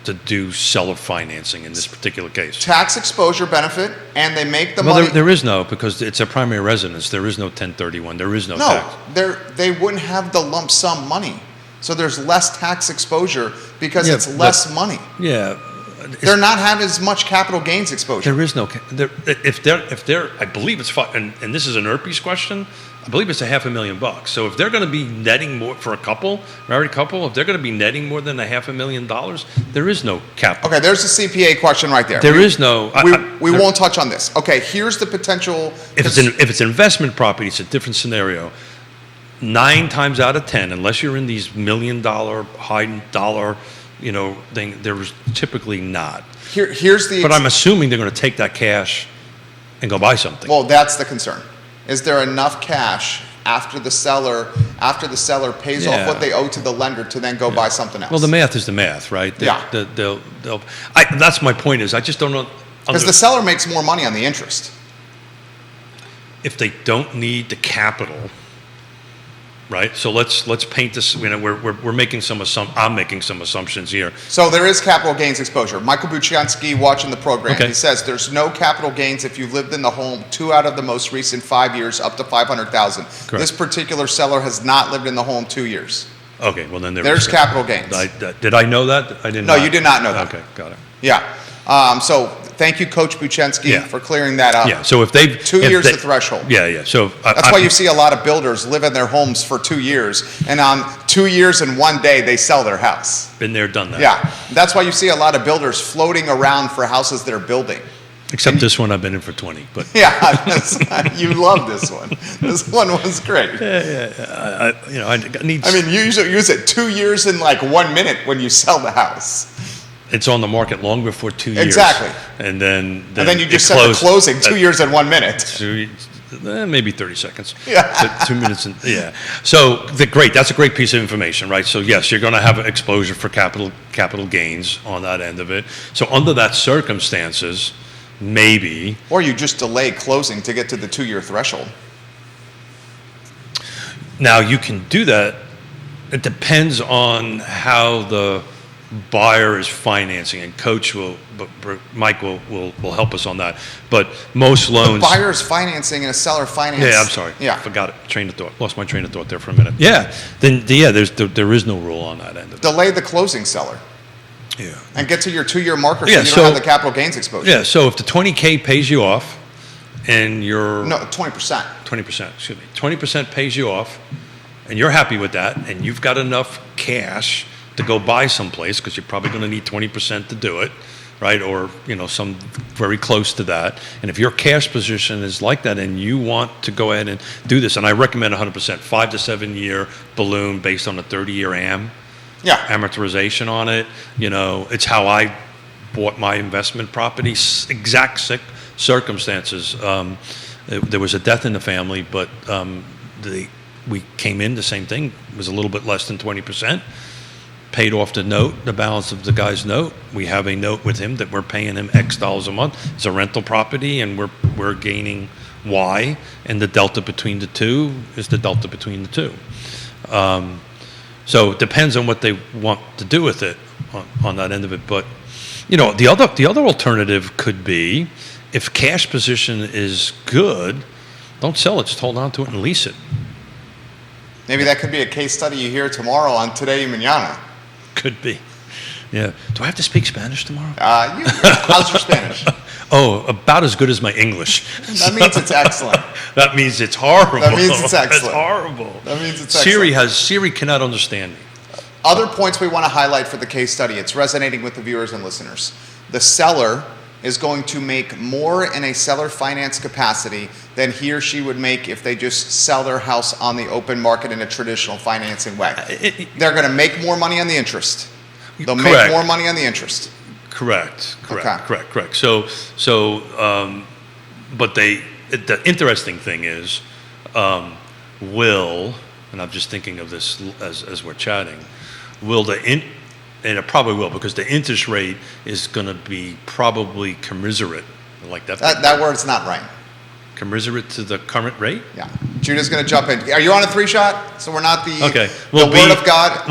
B: to do seller financing in this particular case?
A: Tax exposure benefit, and they make the money.
B: There is no, because it's a primary residence. There is no 1031. There is no tax.
A: No, they wouldn't have the lump sum money. So there's less tax exposure because it's less money.
B: Yeah.
A: They're not having as much capital gains exposure.
B: There is no, if they're, I believe it's, and this is an Erpy's question, I believe it's $500,000. So if they're going to be netting more for a married couple, if they're going to be netting more than $500,000, there is no capital.
A: Okay, there's a CPA question right there.
B: There is no.
A: We won't touch on this. Okay, here's the potential.
B: If it's investment property, it's a different scenario. 9 times out of 10, unless you're in these $1 million, high dollar, thing, there's typically not. But I'm assuming they're going to take that cash and go buy something.
A: Well, that's the concern. Is there enough cash after the seller pays off what they owe to the lender to then go buy something else?
B: Well, the math is the math, right? That's my point. Is I just don't know.
A: Because the seller makes more money on the interest.
B: If they don't need the capital, right? So let's paint this. We're making I'm making some assumptions here.
A: So there is capital gains exposure. Michael Buchansky watching the program.
B: Okay.
A: He says there's no capital gains if you lived in the home 2 out of the most recent 5 years, up to $500,000. This particular seller has not lived in the home 2 years.
B: Okay, well then
A: there's capital gains.
B: Did I know that? I didn't.
A: No, you did not know that.
B: Okay, got it.
A: Yeah. So thank you, Coach Buchansky, for clearing that up.
B: Yeah. So if they've
A: 2 years the threshold.
B: Yeah. So
A: that's why you see a lot of builders live in their homes for 2 years, and on 2 years and 1 day they sell their house.
B: Been there, done that.
A: Yeah. That's why you see a lot of builders floating around for houses they're building.
B: Except this one, I've been in for 20. But
A: yeah, you love this one. This one was great.
B: Yeah.
A: You usually use it 2 years and like 1 minute when you sell the house.
B: It's on the market long before 2 years.
A: Exactly.
B: And then
A: you just set the closing 2 years and 1 minute.
B: Maybe 30 seconds.
A: Yeah.
B: 2 minutes. So great. That's a great piece of information, right? So yes, you're going to have exposure for capital gains on that end of it. So under that circumstances, maybe.
A: Or you just delay closing to get to the 2 year threshold.
B: Now you can do that. It depends on how the buyer is financing, and Mike will help us on that. But most loans,
A: the buyer is financing and a seller finance.
B: Yeah, I'm sorry.
A: Yeah,
B: forgot it. Train of thought. Lost my train of thought there for a minute. Yeah. Then there is no rule on that end of it.
A: Delay the closing, seller.
B: Yeah.
A: And get to your 2 year marker so you don't have the capital gains exposure.
B: Yeah. So if the 20K pays you off, and you're
A: 20%.
B: 20%. Excuse me. 20% pays you off, and you're happy with that, and you've got enough cash to go buy someplace, because you're probably going to need 20% to do it, right? Or, some very close to that. And if your cash position is like that and you want to go ahead and do this, and I recommend 100%, 5 to 7 year balloon based on a 30-year amortization on it. It's how I bought my investment property, exact circumstances. There was a death in the family, but we came in, the same thing, it was a little bit less than 20%, paid off the note, the balance of the guy's note. We have a note with him that we're paying him X dollars a month. It's a rental property, and we're gaining Y, and the delta between the two is the delta between the two. So it depends on what they want to do with it on that end of it. But, the other alternative could be, if cash position is good, don't sell it, just hold on to it and lease it.
A: Maybe that could be a case study you hear tomorrow on Today Mañana.
B: Could be. Yeah. Do I have to speak Spanish tomorrow?
A: How's your Spanish?
B: Oh, about as good as my English.
A: That means it's excellent.
B: That means it's horrible.
A: That means it's excellent.
B: It's horrible.
A: That means it's excellent.
B: Siri cannot understand me.
A: Other points we want to highlight for the case study. It's resonating with the viewers and listeners. The seller is going to make more in a seller finance capacity than he or she would make if they just sell their house on the open market in a traditional financing way. They're going to make more money on the interest. They'll make more money on the interest.
B: Correct.
A: Okay.
B: Correct. But the interesting thing is, and I'm just thinking of this as we're chatting, and it probably will, because the interest rate is going to be probably commensurate. I like that.
A: That word's not right.
B: Commensurate to the current rate?
A: Yeah. Judah's going to jump in. Are you on a 3-shot? So we're not the
B: Word
A: of God?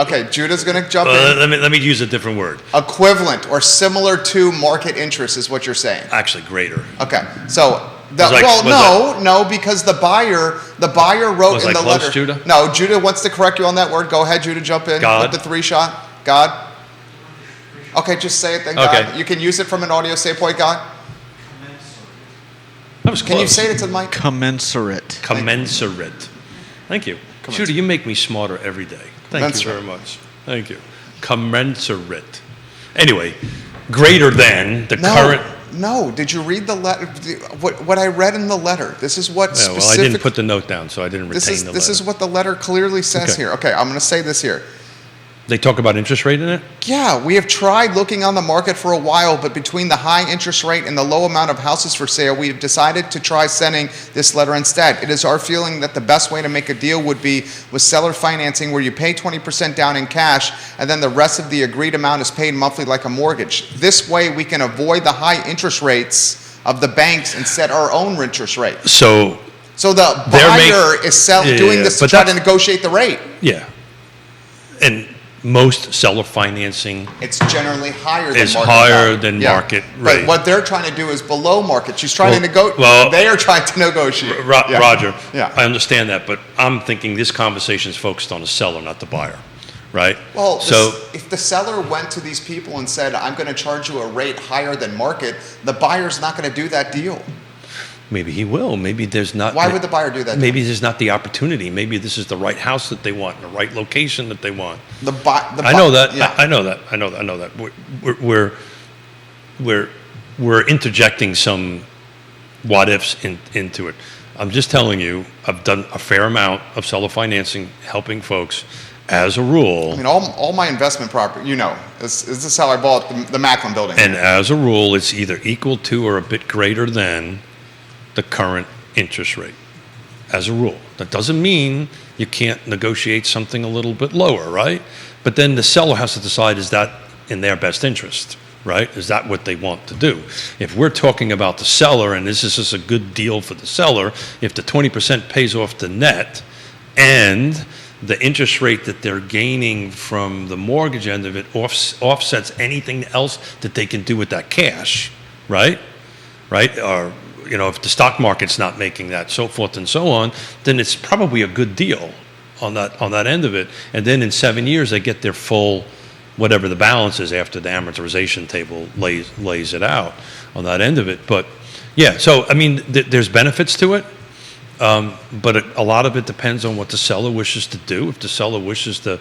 A: Okay, Judah's going to jump in.
B: Let me use a different word.
A: Equivalent or similar to market interest is what you're saying.
B: Actually, greater.
A: Okay. So, because the buyer wrote in the letter.
B: Judah?
A: No, Judah wants to correct you on that word. Go ahead, Judah, jump in.
B: God.
A: With the 3-shot. God. Okay, just say it then, God. Okay. You can use it from an audio standpoint, God.
B: That was close.
A: Can you say it to the mic?
C: Commensurate.
B: Thank you. Judah, you make me smarter every day. Thank you very much. Thank you. Commensurate. Anyway, greater than the current.
A: No, did you read the letter? What I read in the letter. This is what specific.
B: Well, I didn't put the note down, so I didn't retain the letter.
A: This is what the letter clearly says here. Okay, I'm going to say this here.
B: They talk about interest rate in it?
A: Yeah, we have tried looking on the market for a while, but between the high interest rate and the low amount of houses for sale, we have decided to try sending this letter instead. It is our feeling that the best way to make a deal would be with seller financing, where you pay 20% down in cash, and then the rest of the agreed amount is paid monthly like a mortgage. This way, we can avoid the high interest rates of the banks and set our own interest rate.
B: So
A: the buyer is doing this to try to negotiate the rate.
B: Yeah. And most seller financing
A: it's generally higher than market rate.
B: But
A: what they're trying to do is below market. She's trying to negotiate. They are trying to negotiate.
B: Roger, I understand that, but I'm thinking this conversation is focused on the seller, not the buyer, right?
A: Well, if the seller went to these people and said, I'm going to charge you a rate higher than market, the buyer's not going to do that deal.
B: Maybe he will. Maybe there's not.
A: Why would the buyer do that?
B: Maybe there's not the opportunity. Maybe this is the right house that they want, the right location that they want. I know that. Yeah. I know that. We're interjecting some what ifs into it. I'm just telling you, I've done a fair amount of seller financing, helping folks. As a rule,
A: I mean, all my investment property, this is how I bought the Macklin building.
B: And as a rule, it's either equal to or a bit greater than the current interest rate, as a rule. That doesn't mean you can't negotiate something a little bit lower, right? But then the seller has to decide, is that in their best interest, right? Is that what they want to do? If we're talking about the seller, and this is just a good deal for the seller, if the 20% pays off the net, and the interest rate that they're gaining from the mortgage end of it offsets anything else that they can do with that cash, right? Or if the stock market's not making that, so forth and so on, then it's probably a good deal on that end of it. And then in 7 years, they get their full, whatever the balance is after the amortization table lays it out on that end of it. But yeah, so I mean, there's benefits to it, but a lot of it depends on what the seller wishes to do. If the seller wishes to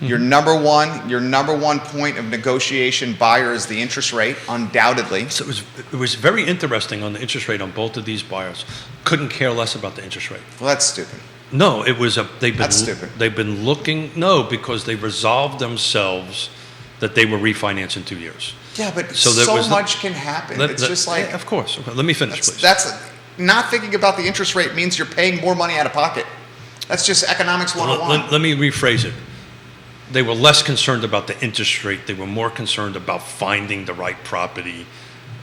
A: Your number one point of negotiation buyer is the interest rate, undoubtedly.
B: So it was very interesting on the interest rate on both of these buyers. Couldn't care less about the interest rate.
A: Well, that's stupid.
B: No, it was
A: That's stupid.
B: They've been looking, no, because they resolved themselves that they were refinanced in 2 years.
A: Yeah, but
B: So
A: much can happen. It's just like...
B: Yeah, of course. Okay, let me finish, please.
A: That's not thinking about the interest rate means you're paying more money out of pocket. That's just economics 101.
B: Let me rephrase it. They were less concerned about the interest rate. They were more concerned about finding the right property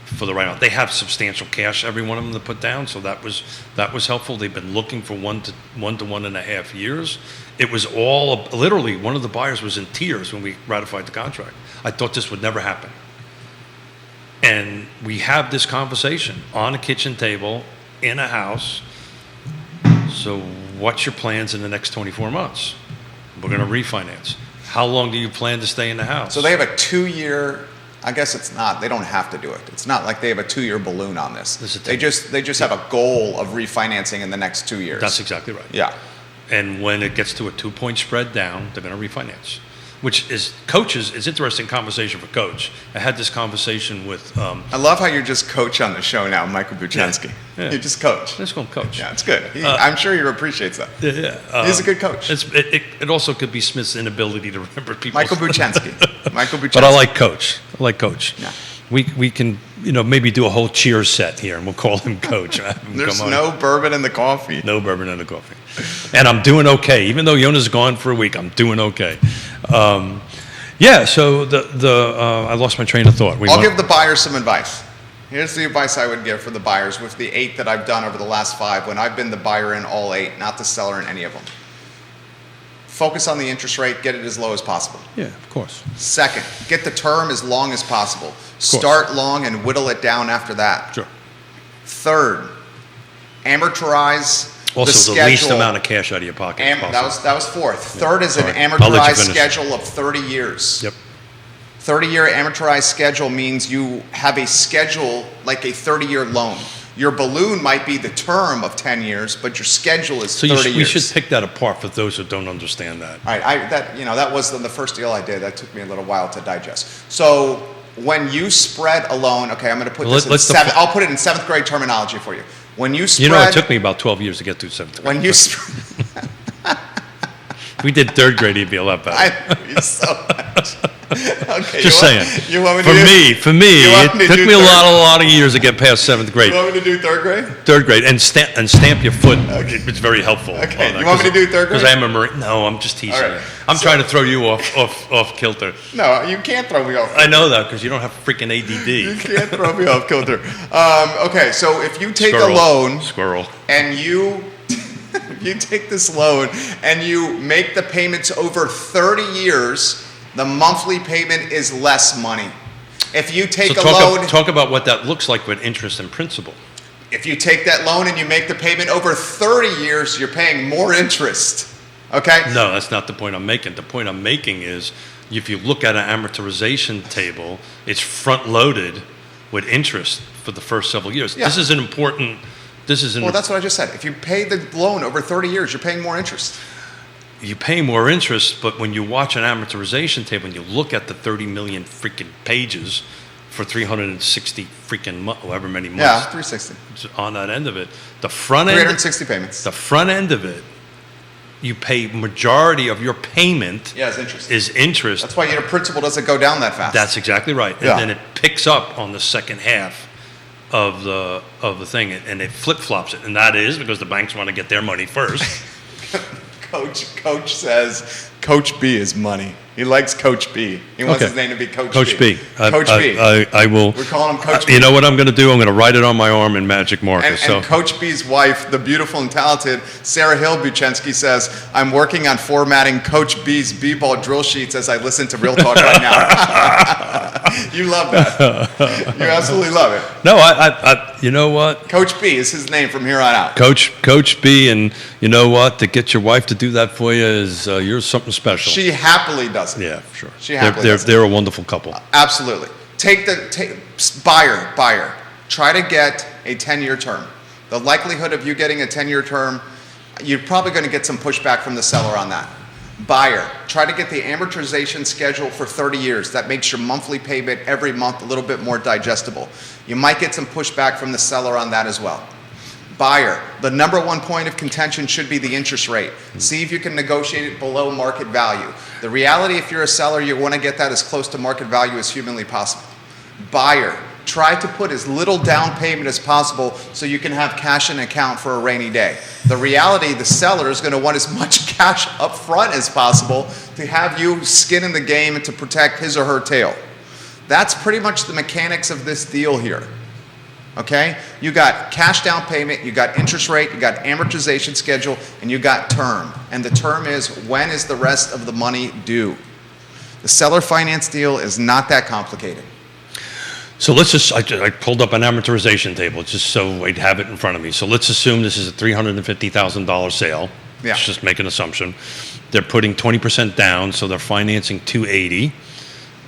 B: for the right amount. They have substantial cash, every one of them, to put down, so that was helpful. They've been looking for 1 to 1.5 years. It was all, literally, one of the buyers was in tears when we ratified the contract. I thought this would never happen. And we have this conversation on a kitchen table in a house. So what's your plans in the next 24 months? We're going to refinance. How long do you plan to stay in the house?
A: So they have a 2-year, I guess it's not, they don't have to do it. It's not like they have a 2-year balloon on this. They just have a goal of refinancing in the next 2 years.
B: That's exactly right.
A: Yeah.
B: And when it gets to a 2-point spread down, they're going to refinance. Which is, coaches, it's interesting conversation for coach. I had this conversation with...
A: I love how you're just coach on the show now, Michael Buchansky.
B: Yeah.
A: You just coach.
B: Let's call him coach.
A: Yeah, it's good. I'm sure he appreciates that.
B: Yeah.
A: He's a good coach.
B: It also could be Smith's inability to remember people.
A: Michael Buchansky. Michael Buchansky.
B: But I like coach.
A: Yeah.
B: We can, maybe do a whole cheers set here, and we'll call him coach.
A: There's no bourbon in the coffee.
B: No bourbon in the coffee. And I'm doing okay. Even though Yonna's gone for a week, I'm doing okay. So I lost my train of thought.
A: I'll give the buyers some advice. Here's the advice I would give for the buyers with the 8 that I've done over the last 5, when I've been the buyer in all 8, not the seller in any of them. Focus on the interest rate, get it as low as possible.
B: Yeah, of course.
A: Second, get the term as long as possible. Start long and whittle it down after that.
B: Sure.
A: Third, amortize
B: Also,
A: the
B: the least
A: schedule.
B: amount of cash out of your pocket.
A: That was fourth. Third is an
B: All right. I'll let you
A: amortized
B: finish.
A: schedule of 30 years.
B: Yep.
A: 30-year amortized schedule means you have a schedule like a 30-year loan. Your balloon might be the term of 10 years, but your schedule is 30 years.
B: We should pick that apart for those who don't understand that.
A: All right, that was the first deal I did. That took me a little while to digest. So when you spread a loan, okay, I'm going to put this in seventh. I'll put it in 7th grade terminology for you. When you spread,
B: it took me about 12 years to get through 7th grade.
A: When you
B: we did 3rd grade, he'd be a lot better.
A: I love you so much. Okay,
B: Just saying.
A: You want me to
B: For me, it took me a lot of years to get past 7th grade.
A: You want me to do 3rd grade?
B: 3rd grade, and stamp your foot. Okay. It's very helpful.
A: Okay, you want me to do 3rd grade?
B: Because I am a Marine. No, I'm just teasing.
A: Right.
B: I'm trying to throw you off kilter.
A: No, you can't throw me off.
B: I know that because you don't have freaking ADD.
A: You can't throw me off kilter. Okay, so if you take
B: Squirrel.
A: a loan
B: Squirrel.
A: and you take this loan and you make the payments over 30 years, the monthly payment is less money. If you take a loan...
B: Talk about what that looks like with interest and principal.
A: If you take that loan and you make the payment over 30 years, you're paying more interest. Okay?
B: No, that's not the point I'm making. The point I'm making is if you look at an amortization table, it's front-loaded with interest for the first several years.
A: Yeah.
B: This is an important...
A: Well, that's what I just said. If you pay the loan over 30 years, you're paying more interest.
B: You pay more interest, but when you watch an amortization table and you look at the 30 million freaking pages for 360 freaking however many months.
A: Yeah, 360.
B: On that end of it, the front end.
A: 360 payments.
B: The front end of it, you pay majority of your payment.
A: Yeah, is interest. That's why your principal doesn't go down that fast.
B: That's exactly right.
A: Yeah.
B: And then it picks up on the second half of the thing, and it flip-flops it, and that is because the banks want to get their money first.
A: Coach says Coach B is money. He likes Coach B. He wants his name to be Coach B. Coach B.
B: I will.
A: We're calling him Coach B.
B: You know what I'm going to do? I'm going to write it on my arm in magic marker.
A: And Coach B's wife, the beautiful and talented Sarah Hill Buchansky, says, I'm working on formatting Coach B's B-ball drill sheets as I listen to Real Talk right now. You love that. You absolutely love it.
B: No, I you know what?
A: Coach B is his name from here on out.
B: Coach B, and you know what? To get your wife to do that for you is you're something special.
A: She happily does it.
B: Yeah, sure.
A: She happily does it.
B: They're a wonderful couple.
A: Absolutely. Buyer. Try to get a 10-year term. The likelihood of you getting a 10-year term, you're probably going to get some pushback from the seller on that. Buyer, try to get the amortization schedule for 30 years. That makes your monthly payment every month a little bit more digestible. You might get some pushback from the seller on that as well. Buyer, the number one point of contention should be the interest rate. See if you can negotiate it below market value. The reality, if you're a seller, you want to get that as close to market value as humanly possible. Buyer, try to put as little down payment as possible so you can have cash in account for a rainy day. The reality, the seller is going to want as much cash up front as possible to have you skin in the game and to protect his or her tail. That's pretty much the mechanics of this deal here. Okay? You got cash down payment, you got interest rate, you got amortization schedule, and you got term. And the term is, when is the rest of the money due? The seller finance deal is not that complicated.
B: So let's just, I pulled up an amortization table just so I'd have it in front of me. So let's assume this is a $350,000 sale.
A: Yeah.
B: Let's just make an assumption. They're putting 20% down, so they're financing $280,000.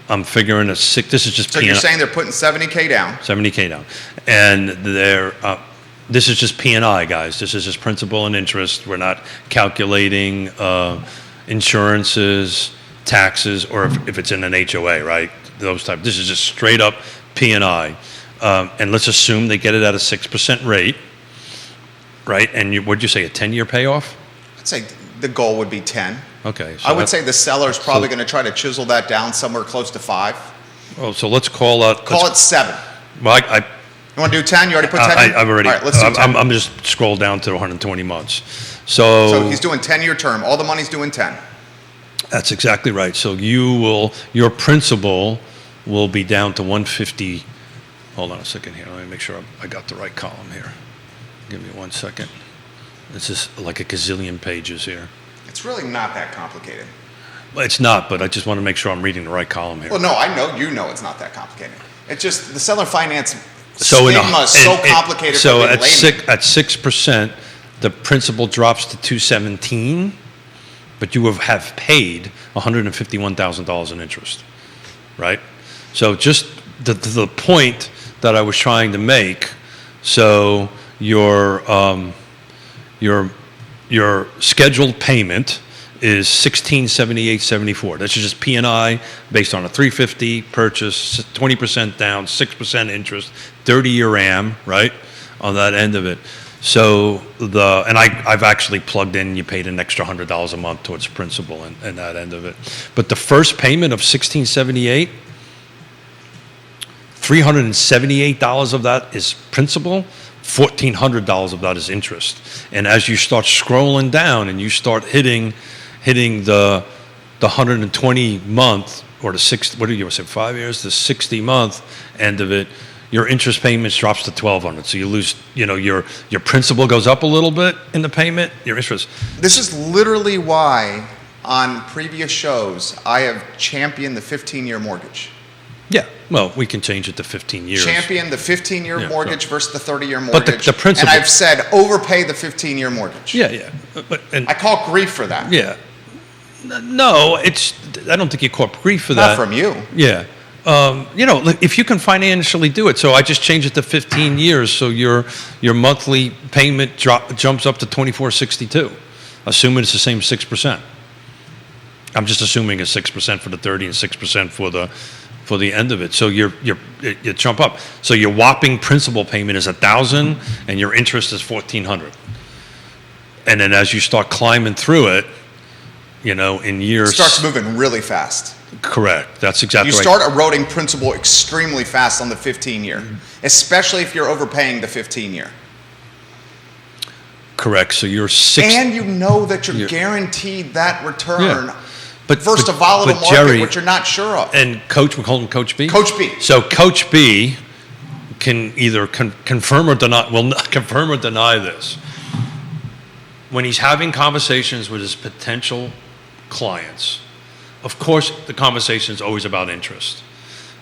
B: I'm figuring this is just
A: So you're saying they're putting $70K down.
B: $70K down. And this is just P&I, guys. This is just principal and interest. We're not calculating insurances, taxes, or if it's in an HOA, right? Those type. This is just straight up P&I. And let's assume they get it at a 6% rate, right? And what'd you say, a 10-year payoff?
A: I'd say the goal would be 10.
B: Okay. So
A: I would say the seller's probably going to try to chisel that down somewhere close to 5.
B: Oh, so let's call it.
A: Call it 7.
B: Well,
A: You want to do 10? You already put 10 in?
B: I've already.
A: All right, let's do 10.
B: I'm just scroll down to 120 months. So
A: he's doing 10-year term. All the money's doing 10.
B: That's exactly right. So your principal will be down to 150. Hold on a second here. Let me make sure I got the right column here. Give me 1 second. This is like a gazillion pages here.
A: It's really not that complicated.
B: Well, it's not, but I just want to make sure I'm reading the right column here.
A: Well, no, I know you know it's not that complicated. It's just the seller finance
B: So
A: stigma is so complicated.
B: So
A: for the layman.
B: at 6%, the principal drops to 217, but you have paid $151,000 in interest, right? So just the point that I was trying to make. So your scheduled payment is $1,678.74. That's just P&I based on a $350 purchase, 20% down, 6% interest, 30-year AM, right, on that end of it. So I've actually plugged in, you paid an extra $100 a month towards principal and that end of it. But the first payment of $1,678, $378 of that is principal, $1,400 of that is interest. And as you start scrolling down and you start hitting the 120 month or the 6, what do you say, 5 years, the 60 month end of it, your interest payments drops to $1,200. So you lose, your principal goes up a little bit in the payment, your interest.
A: This is literally why on previous shows I have championed the 15-year mortgage.
B: Yeah, well, we can change it to 15 years.
A: Champion the 15-year mortgage versus the 30-year
B: But
A: mortgage.
B: the principal.
A: And I've said overpay the 15-year mortgage.
B: Yeah.
A: I call grief for that.
B: Yeah. No, I don't think you caught grief for that.
A: Not from you.
B: Yeah. If you can financially do it. So I just changed it to 15 years, so your monthly payment jumps up to $2,462, assuming it's the same 6%. I'm just assuming it's 6% for the 30 and 6% for the end of it. So you jump up. So your whopping principal payment is $1,000 and your interest is $1,400. And then as you start climbing through it, in years.
A: It starts moving really fast.
B: Correct. That's exactly right.
A: You start eroding principal extremely fast on the 15-year, especially if you're overpaying the 15-year.
B: Correct. So you're
A: And you know that you're guaranteed that return.
B: Yeah.
A: Versus a volatile market,
B: Jerry,
A: which you're not sure of.
B: And we call him Coach B?
A: Coach B.
B: So Coach B can either confirm or deny, confirm or deny this. When he's having conversations with his potential clients, of course, the conversation is always about interest.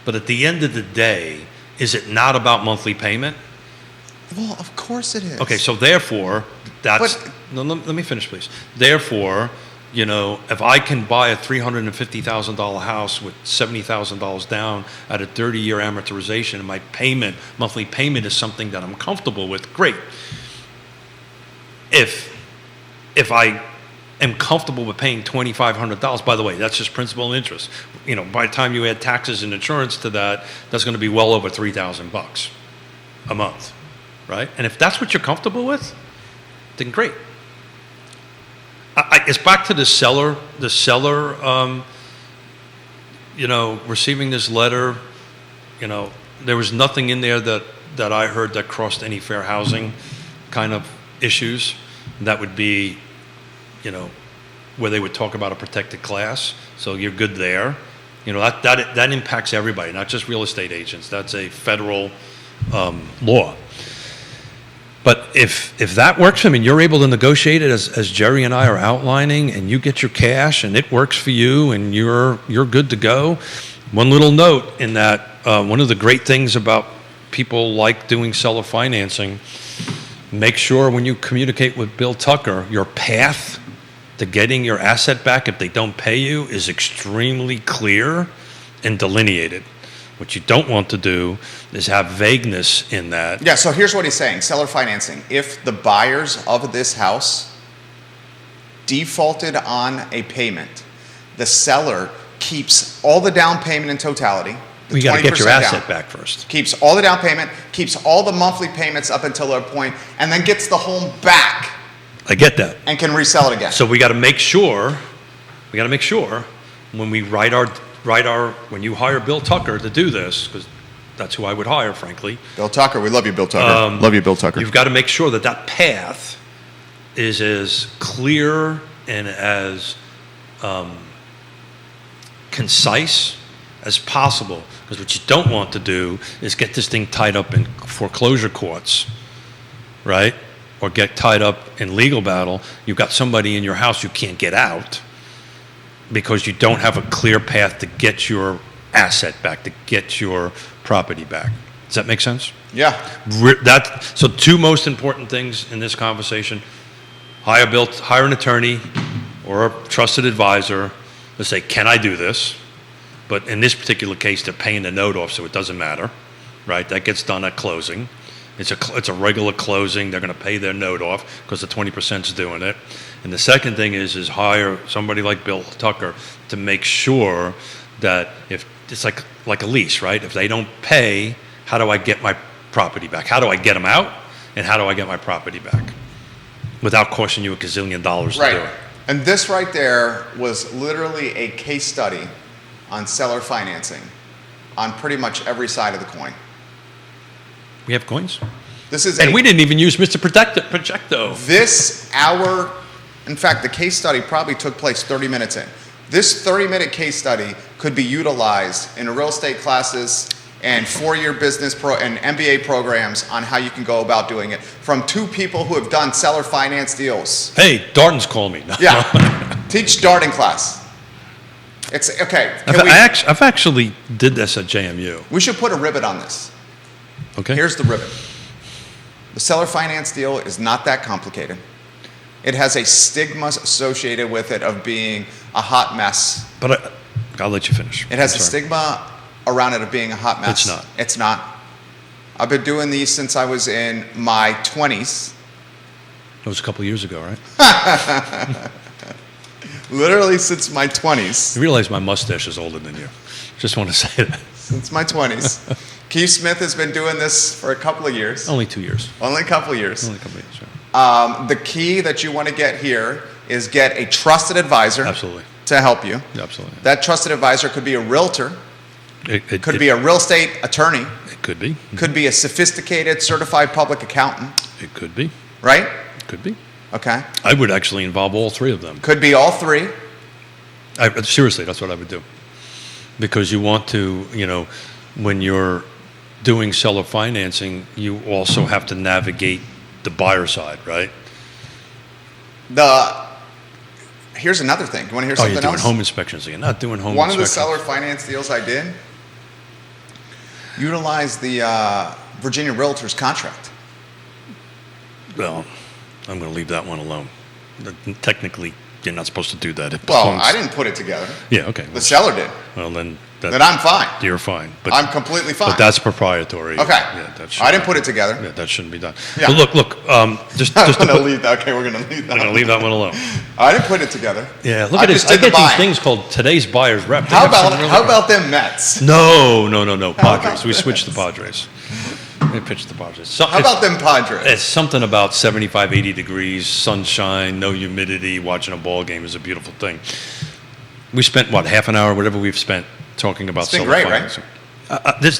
B: But at the end of the day, is it not about monthly payment?
A: Well, of course it is.
B: Okay, so therefore, let me finish, please. Therefore, if I can buy a $350,000 house with $70,000 down at a 30-year amortization, and my monthly payment is something that I'm comfortable with, great. If I am comfortable with paying $2,500. By the way, that's just principal and interest. By the time you add taxes and insurance to that, that's going to be well over $3,000 a month, right? And if that's what you're comfortable with, then great. It's back to the seller. Receiving this letter, there was nothing in there that I heard that crossed any fair housing kind of issues. That would be, where they would talk about a protected class. So you're good there. That impacts everybody, not just real estate agents. That's a federal law. But if that works, you're able to negotiate it as Jerry and I are outlining, and you get your cash, and it works for you, and you're good to go. One little note in that, one of the great things about people like doing seller financing, make sure when you communicate with Bill Tucker, your path to getting your asset back if they don't pay you is extremely clear and delineated. What you don't want to do is have vagueness in that.
A: Yeah, so here's what he's saying. Seller financing. If the buyers of this house defaulted on a payment, the seller keeps all the down payment in totality.
B: You got to get your asset
A: down,
B: back first.
A: Keeps all the down payment, keeps all the monthly payments up until a point, and then gets the home back.
B: I get that.
A: And can resell it again.
B: So we got to make sure when we when you hire Bill Tucker to do this, because that's who I would hire, frankly.
A: Bill Tucker, we love you, Bill Tucker. Love you, Bill Tucker.
B: You've got to make sure that path is as clear and as concise as possible. Because what you don't want to do is get this thing tied up in foreclosure courts, right? Or get tied up in legal battle. You've got somebody in your house you can't get out because you don't have a clear path to get your asset back, to get your property back. Does that make sense?
A: Yeah.
B: So two most important things in this conversation: hire an attorney or a trusted advisor to say, can I do this? But in this particular case, they're paying the note off, so it doesn't matter, right? That gets done at closing. It's a regular closing. They're going to pay their note off because the 20% is doing it. And the second thing is hire somebody like Bill Tucker to make sure that if it's like a lease, right? If they don't pay, how do I get my property back? How do I get them out? And how do I get my property back without costing you $1 gazillion to do it?
A: And this right there was literally a case study on seller financing on pretty much every side of the coin.
B: We have coins?
A: We
B: didn't even use Mr. Projecto.
A: In fact, the case study probably took place 30 minutes in. This 30-minute case study could be utilized in real estate classes and 4-year business and MBA programs on how you can go about doing it from two people who have done seller finance deals.
B: Hey, Darden's calling me.
A: Yeah, teach Darden class. It's okay.
B: I've actually did this at JMU.
A: We should put a ribbon on this.
B: Okay.
A: Here's the ribbon. The seller finance deal is not that complicated. It has a stigma associated with it of being a hot mess.
B: But I'll let you finish.
A: It has a stigma around it of being a hot mess.
B: It's not.
A: It's not. I've been doing these since I was in my 20s.
B: That was a couple of years ago, right?
A: Literally since my 20s.
B: You realize my mustache is older than you. Just want to say that.
A: Since my 20s. Keith Smith has been doing this for a couple of years.
B: Only 2 years.
A: Only a couple of years.
B: Only a couple of years, sure.
A: The key that you want to get here is get a trusted advisor.
B: Absolutely.
A: To help you.
B: Absolutely.
A: That trusted advisor could be a realtor.
B: It
A: could be a real estate attorney.
B: It could be.
A: Could be a sophisticated certified public accountant.
B: It could be.
A: Right?
B: It could be.
A: Okay.
B: I would actually involve all three of them.
A: Could be all three.
B: Seriously, that's what I would do. Because you want to, when you're doing seller financing, you also have to navigate the buyer side, right?
A: Here's another thing. You want to hear something else?
B: You're doing home inspections again. Not doing home
A: One
B: inspections.
A: of the seller finance deals I did utilized the Virginia Realtors contract.
B: Well, I'm going to leave that one alone. Technically, you're not supposed to do that. It
A: Well,
B: belongs-
A: I didn't put it together.
B: Yeah, okay.
A: The seller did.
B: Well, then
A: Then I'm fine.
B: you're fine. But
A: I'm completely fine.
B: But that's proprietary.
A: Okay.
B: Yeah, that
A: I didn't put it together.
B: Yeah, that shouldn't be done.
A: Yeah.
B: But look. Just
A: I'm
B: to
A: going to
B: put,
A: leave that. Okay, we're going to leave that.
B: I'm going to leave that one alone.
A: I didn't put it together.
B: Yeah, look
A: I
B: at this.
A: just did
B: I get
A: the
B: these
A: buying.
B: things called today's buyer's rep. They
A: How
B: have some
A: about
B: really-
A: how about them Mets?
B: No, Padres.
A: about
B: We switched the Padres. We pitched the Padres.
A: How about them Padres?
B: It's something about 75, 80 degrees, sunshine, no humidity, watching a ball game is a beautiful thing. We spent, half an hour, whatever we've spent, talking about
A: It's been
B: solar
A: great, right?
B: financing.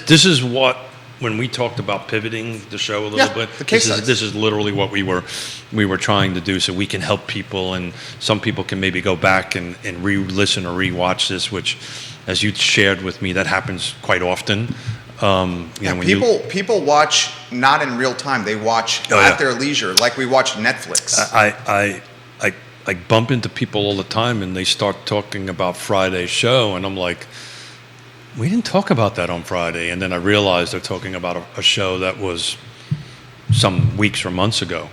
B: This is what, when we talked about pivoting the show a little
A: Yeah,
B: bit,
A: the case studies.
B: this is literally what we were trying to do, so we can help people, and some people can maybe go back and re-listen or re-watch this, which, as you shared with me, that happens quite often. When
A: People watch not in real time. They watch at their leisure, like we watch Netflix.
B: I bump into people all the time, and they start talking about Friday's show, and I'm like, we didn't talk about that on Friday. And then I realized they're talking about a show that was some weeks or months ago.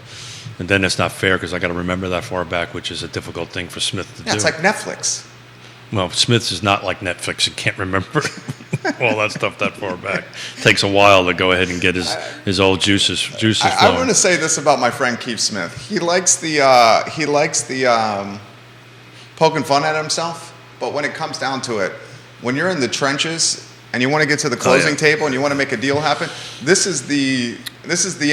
B: And then it's not fair because I got to remember that far back, which is a difficult thing for Smith to do.
A: It's like Netflix.
B: Well, Smith's is not like Netflix. He can't remember all that stuff that far back. Takes a while to go ahead and get his old juices flowing.
A: I want to say this about my friend Keith Smith. He likes the poking fun at himself, but when it comes down to it, when you're in the trenches and you want to get to the closing table and you want to make a deal happen, this is the MF. This is the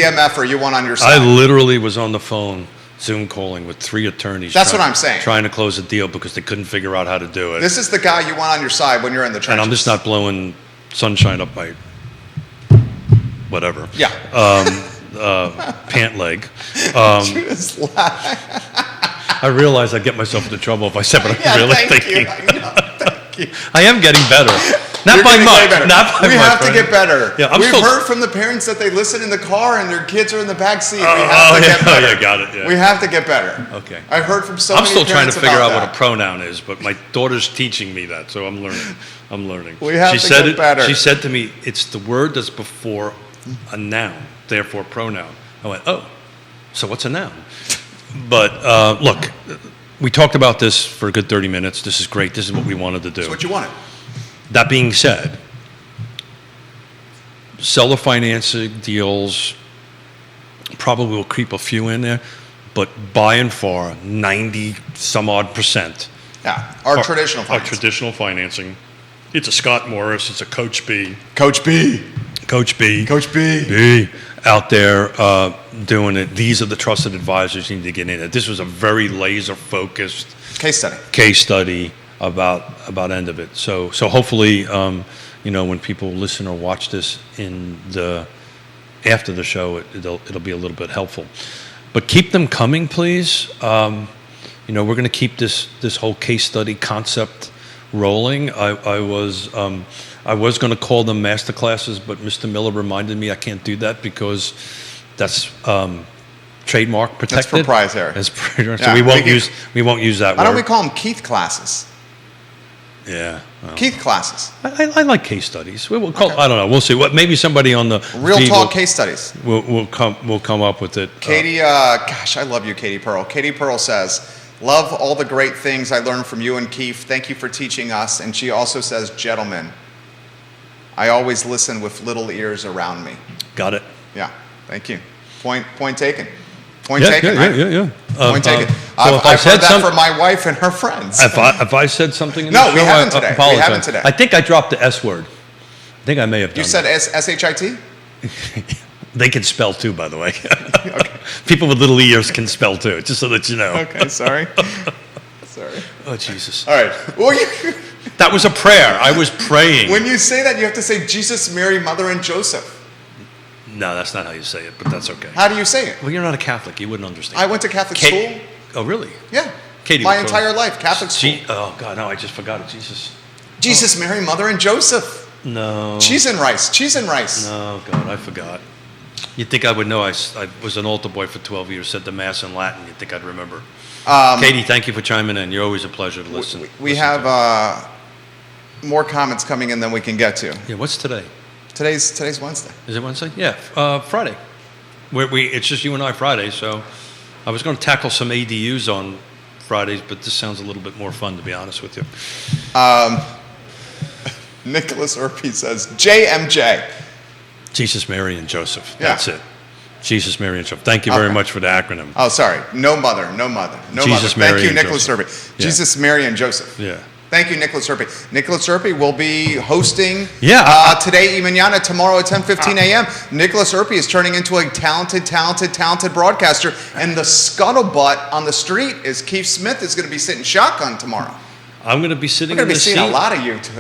A: MFer you want on your side.
B: I literally was on the phone Zoom calling with 3 attorneys.
A: That's what I'm saying.
B: Trying to close a deal because they couldn't figure out how to do it.
A: This is the guy you want on your side when you're in the trenches.
B: And I'm just not blowing sunshine up my whatever.
A: Yeah.
B: Pant leg.
A: Just laugh.
B: I realize I'd get myself into trouble if I said what
A: Yeah,
B: I'm really
A: thank
B: thinking.
A: you. I know. Thank you.
B: I am getting better. Not
A: You're
B: by
A: getting
B: much.
A: way better.
B: Not by
A: we
B: much,
A: have to
B: right?
A: get better.
B: Yeah, I'm
A: We've
B: still-
A: heard from the parents that they listen in the car and their kids are in the back seat. We
B: Oh,
A: have to get better.
B: yeah, got it. Yeah.
A: We have to get better.
B: Okay.
A: I've heard from so
B: I'm
A: many
B: still trying to
A: parents
B: figure out
A: about
B: what a pronoun is, but my daughter's teaching me that, so I'm learning.
A: We have
B: she
A: to
B: said
A: get better.
B: She said to me, "It's the word that's before a noun, therefore pronoun." I went, "Oh, so what's a noun?" But look, we talked about this for a good 30 minutes. This is great. This is what we wanted to do.
A: That's what you wanted.
B: That being said, seller financing deals probably will creep a few in there, but by and far, 90 some odd percent.
A: Yeah, our traditional
B: Our
A: finance.
B: traditional financing. It's a Scott Morris. It's a Coach B.
A: Coach B.
B: Coach B.
A: Coach B.
B: B out there doing it. These are the trusted advisors you need to get in it. This was a very laser focused
A: Case study.
B: case study about end of it. So hopefully, when people listen or watch this after the show, it'll be a little bit helpful. But keep them coming, please. We're going to keep this whole case study concept rolling. I was going to call them master classes, but Mr. Miller reminded me I can't do that because that's trademark protected.
A: That's proprietary.
B: That's proprietary.
A: Yeah,
B: So we won't use that
A: Why
B: word.
A: don't we call them Keith classes?
B: Yeah. Well,
A: Keith classes.
B: I like case studies. We'll call. I don't know. We'll see. Maybe somebody on the
A: Real
B: feed
A: talk case studies.
B: will come up with it.
A: Katie, gosh, I love you, Katie Pearl. Katie Pearl says, love all the great things I learned from you and Keith. Thank you for teaching us. And she also says, gentlemen, I always listen with little ears around me.
B: Got it.
A: Yeah, thank you. Point taken. Point taken, right?
B: Yeah.
A: Point taken.
B: So
A: I've
B: if I
A: heard
B: said
A: that
B: some-
A: from my wife and her friends.
B: If I said something in
A: No,
B: the show,
A: we haven't
B: I
A: today. We
B: apologize.
A: haven't today.
B: I think I dropped the S word. I think I may have done
A: You said S-H-I-T?
B: that. They can spell too, by the way. People with little ears can spell too, just so that you know.
A: Okay, sorry. Sorry.
B: Oh, Jesus.
A: All right. Well,
B: That was a prayer. I was praying.
A: when you say that, you have to say Jesus, Mary, Mother, and Joseph.
B: No, that's not how you say it, but that's okay.
A: How do you say it?
B: Well, you're not a Catholic. You wouldn't understand.
A: I went to Catholic
B: Ka-
A: school.
B: Oh, really?
A: Yeah.
B: Katie
A: My
B: was
A: entire life, Catholic school.
B: Oh, God, no, I just forgot it. Jesus.
A: Jesus, Mary, Mother, and Joseph.
B: No.
A: Cheese and rice. Cheese and rice.
B: No, God, I forgot. You'd think I would know. I was an altar boy for 12 years, said the Mass in Latin. You'd think I'd remember. Katie, thank you for chiming in. You're always a pleasure to listen.
A: We
B: listen
A: have
B: to.
A: more comments coming in than we can get to.
B: Yeah, what's today?
A: Today's Wednesday.
B: Is it Wednesday? Yeah, Friday. It's just you and I Friday, so I was going to tackle some ADUs Fridays, but this sounds a little bit more fun, to be honest with you.
A: Nicholas Urpy says, JMJ.
B: Jesus, Mary, and Joseph.
A: Yeah.
B: That's it. Jesus, Mary, and Joseph. Thank you very much for the acronym.
A: Oh, sorry. No mother.
B: Jesus, Mary,
A: Thank you,
B: and
A: Nicholas
B: Joseph.
A: Urpy.
B: Yeah.
A: Jesus, Mary, and Joseph.
B: Yeah.
A: Thank you, Nicholas Urpy. Nicholas Urpy will be hosting today, Yonna, tomorrow at 10:15 a.m. Nicholas Urpy is turning into a talented broadcaster, and the scuttlebutt on the street is Keith Smith is going to be sitting shotgun tomorrow.
B: I'm going to be sitting
A: We're
B: in
A: going to
B: the
A: be
B: seat.
A: seeing a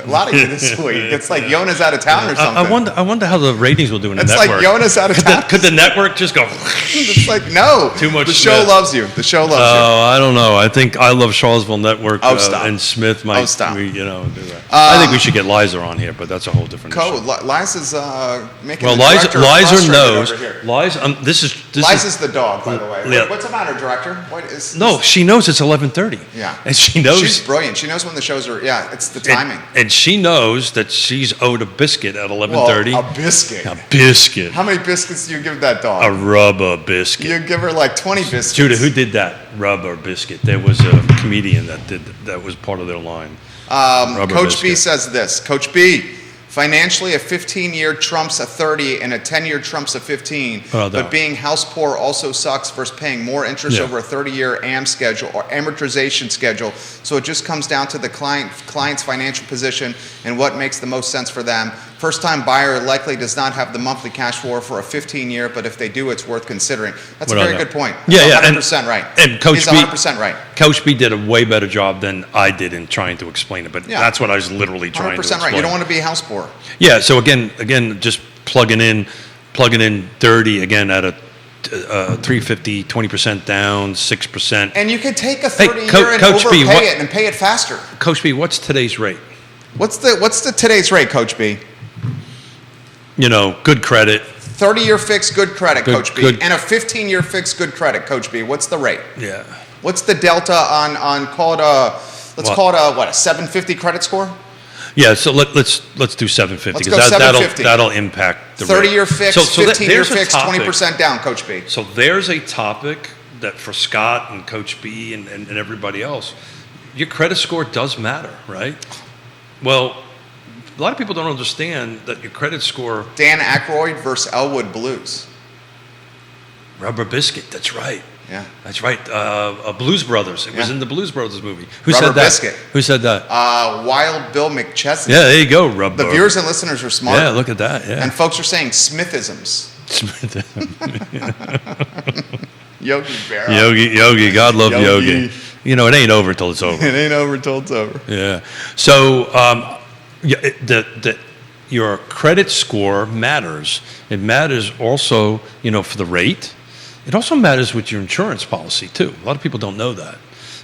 A: lot of you this week. It's like Yonna's out of town or something.
B: I wonder how the ratings will do in the
A: It's
B: network.
A: like Yonna's out of town.
B: Could the network just go?
A: It's like, no.
B: Too much
A: The show
B: Smith.
A: loves you. The show loves you.
B: Oh, I don't know. I think I Love Charlottesville Network
A: stop.
B: and Smith might,
A: stop.
B: do that. I think we should get Liza on here, but that's a whole different issue.
A: Liza's making
B: Well,
A: the director
B: Liza
A: frustrated
B: knows.
A: over here.
B: Liza,
A: Liza's the dog, by the way.
B: Yeah.
A: What's the matter, director? What is?
B: No, she knows it's 11:30.
A: Yeah.
B: And she knows.
A: She's brilliant. She knows when the shows are. Yeah, it's the timing.
B: And she knows that she's owed a biscuit at 11:30.
A: Well, a biscuit.
B: A biscuit.
A: How many biscuits do you give that dog?
B: A rubber biscuit.
A: You give her like 20 biscuits.
B: Judah, who did that rubber biscuit? There was a comedian that was part of their line.
A: Coach B says this. Coach B, financially, a 15-year trumps a 30 and a 10-year trumps a 15.
B: Oh, no.
A: But being house poor also sucks versus paying more interest over a 30-year AM schedule or amortization schedule. So it just comes down to the client's financial position and what makes the most sense for them. First-time buyer likely does not have the monthly cash flow for a 15-year, but if they do, it's worth considering. That's a very good point.
B: Yeah,
A: He's
B: yeah.
A: 100% right.
B: And Coach
A: He's
B: B,
A: 100% right.
B: Coach B did a way better job than I did in trying to explain it, but that's what I was literally trying to
A: 100%
B: explain.
A: right. You don't want to be house poor.
B: Yeah, so again, just plugging in 30 again at a 350, 20% down, 6%.
A: And you could take a 30-year and
B: Coach B,
A: overpay it and pay it faster.
B: Coach B, what's today's rate?
A: What's the today's rate, Coach B?
B: You know, good credit.
A: 30-year fixed, good credit, Coach B.
B: good.
A: And a 15-year fixed, good credit, Coach B. What's the rate?
B: Yeah.
A: What's the delta on call it a, call it a 750 credit score?
B: Yeah, so let's do 750
A: Let's
B: because
A: go 750.
B: that'll impact the rate.
A: 30-year fixed, 15-year
B: there's a
A: fixed,
B: topic.
A: 20% down, Coach B.
B: So there's a topic that for Scott and Coach B and everybody else, your credit score does matter, right? Well, a lot of people don't understand that your credit score.
A: Dan Aykroyd versus Elwood Blues.
B: Rubber biscuit, that's right.
A: Yeah.
B: That's right. Blues Brothers. It was in the Blues Brothers movie. Who
A: Rubber
B: said that?
A: biscuit.
B: Who said that?
A: Wild Bill McChesney.
B: Yeah, there you go, Rubber.
A: The viewers and listeners are smart.
B: Yeah, look at that. Yeah.
A: And folks are saying Smithisms. Yogi Berra.
B: Yogi, God love Yogi. You know, it ain't over till it's over.
A: It ain't over till it's over.
B: Yeah. So, your credit score matters. It matters also, for the rate. It also matters with your insurance policy too. A lot of people don't know that.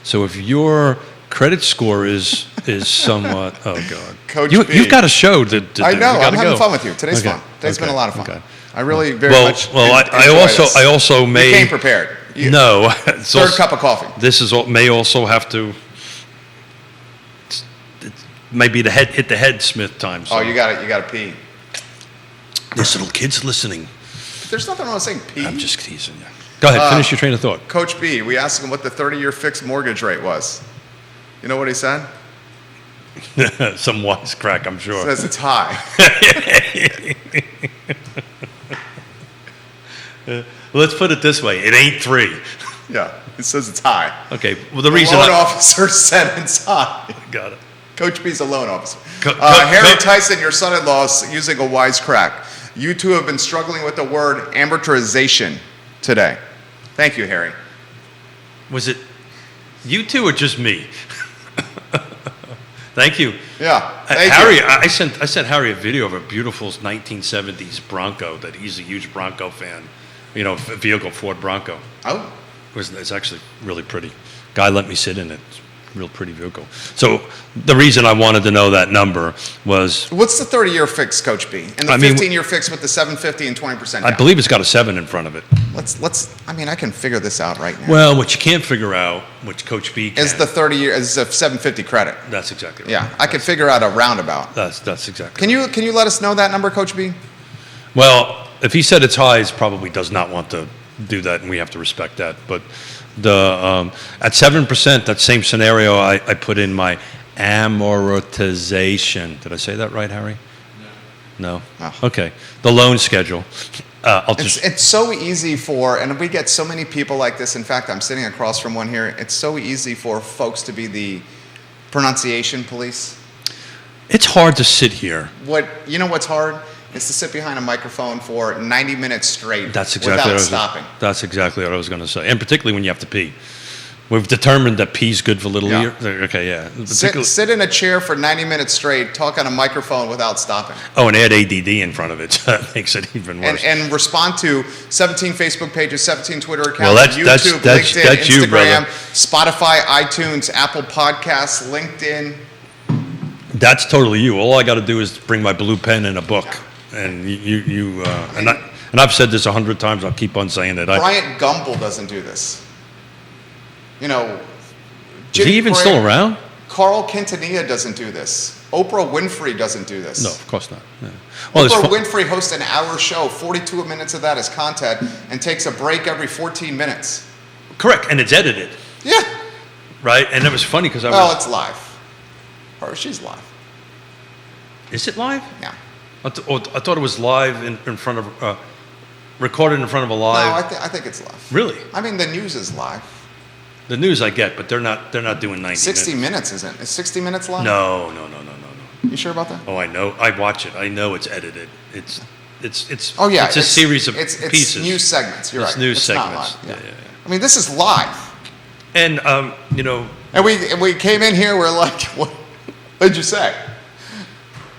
B: So if your credit score is somewhat, oh God,
A: Coach
B: you,
A: B.
B: you've got a show to do.
A: I know.
B: You
A: I'm
B: gotta
A: having
B: go.
A: fun with you. Today's
B: Okay.
A: fun. Today's been a lot of fun.
B: Okay.
A: I really very much.
B: Well, I also may.
A: You came prepared.
B: No.
A: Third cup of coffee.
B: This may also have to. It may be hit the head Smith time. So.
A: Oh, you got it. You got to pee.
B: This little kid's listening.
A: There's nothing wrong with saying pee.
B: I'm just teasing you. Go ahead, finish your train of thought.
A: Coach B, we asked him what the 30-year fixed mortgage rate was. You know what he said?
B: Some wisecrack, I'm sure.
A: He says it's high.
B: Let's put it this way: it ain't 3.
A: Yeah, it says it's high.
B: Okay. Well, the
A: The loan officer said it's high.
B: Got it.
A: Coach B's a loan officer.
B: Harry
A: Tyson, your son-in-law, is using a wisecrack. You two have been struggling with the word amortization today. Thank you, Harry.
B: Was it you two or just me? Thank you.
A: Yeah.
B: Harry, I sent Harry a video of a beautiful 1970s Bronco that he's a huge Bronco fan. Vehicle, Ford Bronco.
A: Oh.
B: It's actually really pretty. Guy let me sit in it. Real pretty vehicle. So the reason I wanted to know that number was...
A: What's the 30-year fix, Coach B? And the 15-year fix with the 750 and 20% down?
B: I believe it's got a 7 in front of it.
A: I can figure this out right now.
B: Well, what you can't figure out, which Coach B can...
A: Is the 30-year, is a 750 credit.
B: That's exactly right.
A: Yeah, I can figure out a roundabout.
B: That's exactly
A: Can you let us know that number, Coach B?
B: Well, if he said it's high, he probably does not want to do that, and we have to respect that. But At 7%, that same scenario, I put in my amortization. Did I say that right, Harry? No.
A: Oh.
B: Okay. The loan schedule.
A: It's so easy and we get so many people like this. In fact, I'm sitting across from one here. It's so easy for folks to be the pronunciation police.
B: It's hard to sit here.
A: You know what's hard? It's to sit behind a microphone for 90 minutes straight
B: without
A: stopping.
B: That's exactly what I was going to say. And particularly when you have to pee. We've determined that pee's good for little ear. Okay, yeah.
A: Sit in a chair for 90 minutes straight, talk on a microphone without stopping.
B: Oh, and add ADD in front of it. That makes it even worse.
A: And respond to 17 Facebook pages, 17 Twitter accounts,
B: well,
A: YouTube,
B: that's
A: LinkedIn, Instagram,
B: you, brother.
A: Spotify, iTunes, Apple Podcasts, LinkedIn.
B: That's totally you. All I got to do is bring my blue pen and a book. And and I've said this 100 times. I'll keep on saying it.
A: Bryant Gumbel doesn't do this. You know,
B: is he even still around?
A: Carl Quintanilla doesn't do this. Oprah Winfrey doesn't do this.
B: No, of course not. Yeah. Well,
A: Oprah Winfrey hosts an hour show. 42 minutes of that is content, and takes a break every 14 minutes.
B: Correct, and it's edited.
A: Yeah.
B: Right, and it was funny because
A: it's live. She's live.
B: Is it live?
A: Yeah.
B: I thought it was live in front of, recorded in front of a live.
A: No, I think it's live.
B: Really?
A: I mean, the news is live.
B: The news I get, but they're not doing 90
A: 60 minutes isn't. Is 60 minutes live?
B: No.
A: You sure about that?
B: Oh, I know. I watch it. I know it's edited. It's
A: oh yeah.
B: It's a series of
A: pieces.
B: It's
A: news segments. You're right.
B: It's news segments.
A: Not live.
B: Yeah.
A: I mean, this is live.
B: And
A: And we came in here. We're like, what did you say?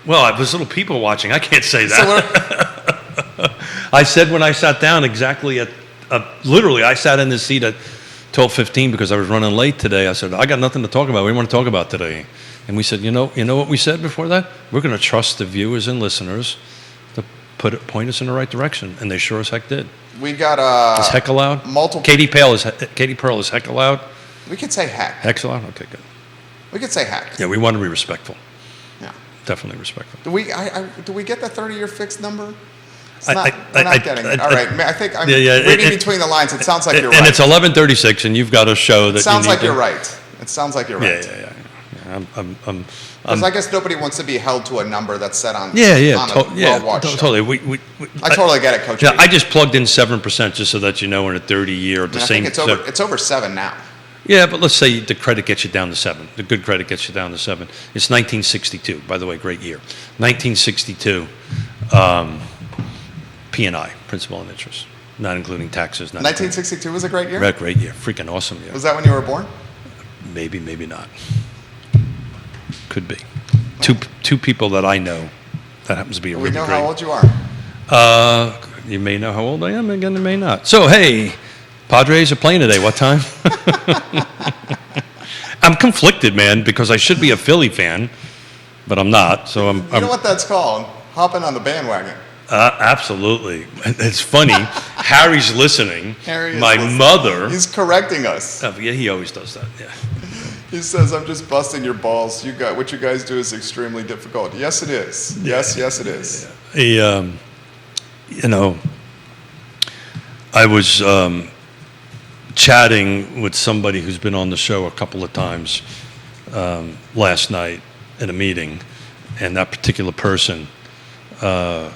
B: Well, there's little people watching. I can't say that.
A: So
B: I said when I sat down exactly literally, I sat in this seat at 12:15 because I was running late today. I said, I got nothing to talk about. What do you want to talk about today? And we said, you know what we said before that? We're going to trust the viewers and listeners to point us in the right direction. And they sure as heck did.
A: We got
B: Is heck allowed? Katie Pearl is heck allowed?
A: We could say heck.
B: Heck's allowed? Okay, good.
A: We could say heck.
B: Yeah, we want to be respectful.
A: Yeah.
B: Definitely respectful.
A: Do we get the 30-year fixed number? We're not getting it. All right. I think I'm reading between the lines. It sounds like you're right.
B: And it's 11:36, and you've got a show that.
A: It sounds like you're right. It sounds like you're right.
B: Yeah.
A: Because I guess nobody wants to be held to a number that's set on.
B: Totally.
A: I totally get it, Coach.
B: Yeah, I just plugged in 7% just so that we're in a 30-year.
A: I think it's over 7 now.
B: Yeah, but let's say the credit gets you down to 7. The good credit gets you down to 7. It's 1962, by the way, great year. 1962, P&I, principal and interest, not including taxes.
A: 1962 was a great year?
B: Great year, freaking awesome year.
A: Was that when you were born?
B: Maybe not. Could be. Two people that I know, that happens to be a really great.
A: We know how old you are.
B: You may know how old I am, again, you may not. So, hey, Padres are playing today. What time? I'm conflicted, man, because I should be a Philly fan, but I'm not. So I'm.
A: You know what that's called? Hopping on the bandwagon.
B: Absolutely. It's funny. Harry's listening. My mother.
A: He's correcting us.
B: Oh, yeah, he always does that. Yeah.
A: He says, "I'm just busting your balls. What you guys do is extremely difficult." Yes, it is. Yes, it is.
B: Yeah. I was chatting with somebody who's been on the show a couple of times last night in a meeting, and that particular person, I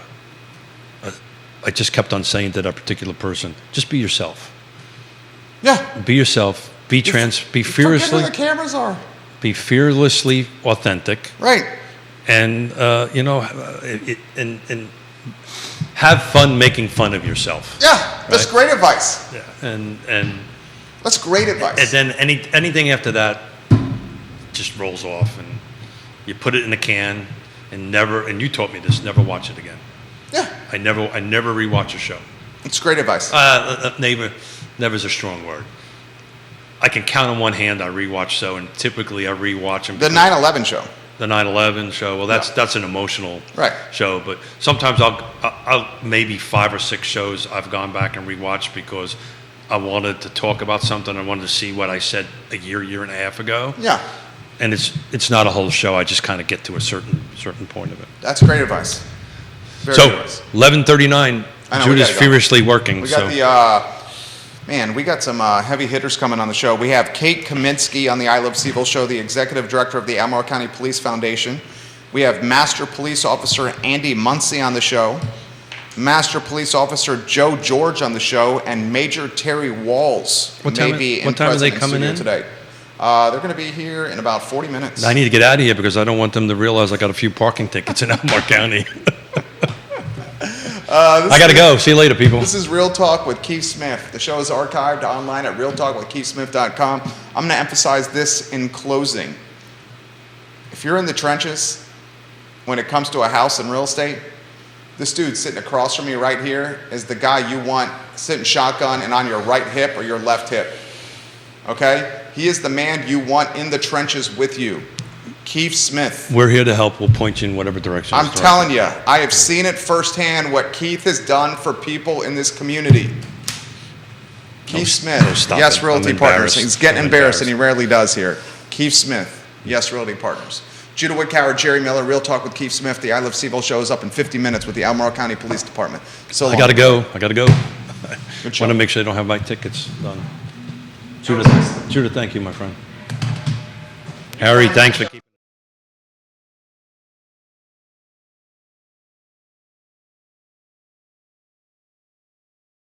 B: just kept on saying to that particular person, just be yourself.
A: Yeah.
B: Be yourself. Be fearlessly.
A: Forget who the cameras are.
B: Be fearlessly authentic.
A: Right.
B: And and have fun making fun of yourself.
A: Yeah, that's great advice.
B: Yeah, and
A: that's great advice.
B: And then anything after that just rolls off, and you put it in a can, and you taught me this, never watch it again.
A: Yeah.
B: I never rewatch a show.
A: It's great advice.
B: Never is a strong word. I can count on one hand I rewatch and typically I rewatch them.
A: The 9/11 show.
B: The 9/11 show. Well, that's an emotional show, but sometimes I'll maybe 5 or 6 shows I've gone back and rewatched because I wanted to talk about something. I wanted to see what I said a year and a half ago.
A: Yeah.
B: And it's not a whole show. I just kind of get to a certain point of it.
A: That's great advice. Very
B: so
A: good advice.
B: 11:39. Judah's furiously working.
A: We got Man, we got some heavy hitters coming on the show. We have Kate Kaminsky on the I Love CVille show, the executive director of the Albemarle County Police Foundation. We have Master Police Officer Andy Muncy on the show, Master Police Officer Joe George on the show, and Major Terry Walls
B: What time are they coming in
A: today. They're going to be here in about 40 minutes.
B: I need to get out of here because I don't want them to realize I got a few parking tickets in Albemarle County. I got to go. See you later, people.
A: This is Real Talk with Keith Smith. The show is archived online at realtalkwithkeithsmith.com. I'm going to emphasize this in closing. If you're in the trenches when it comes to a house in real estate, this dude sitting across from me right here is the guy you want sitting shotgun and on your right hip or your left hip. Okay? He is the man you want in the trenches with you. Keith Smith.
B: We're here to help. We'll point you in whatever direction.
A: I'm telling you, I have seen it firsthand what Keith has done for people in this community. Keith Smith, Yes Realty Partners. He's getting embarrassed, and he rarely does here. Keith Smith, Yes Realty Partners. Judah Woodcower, Jerry Miller, Real Talk with Keith Smith. The I Love CVille show is up in 50 minutes with the Albemarle County Police Department. So
B: I got to go. I got to go.
A: Good
B: Want to make sure they don't have my tickets done. Judah, thank you, my friend. Harry, thanks for keeping.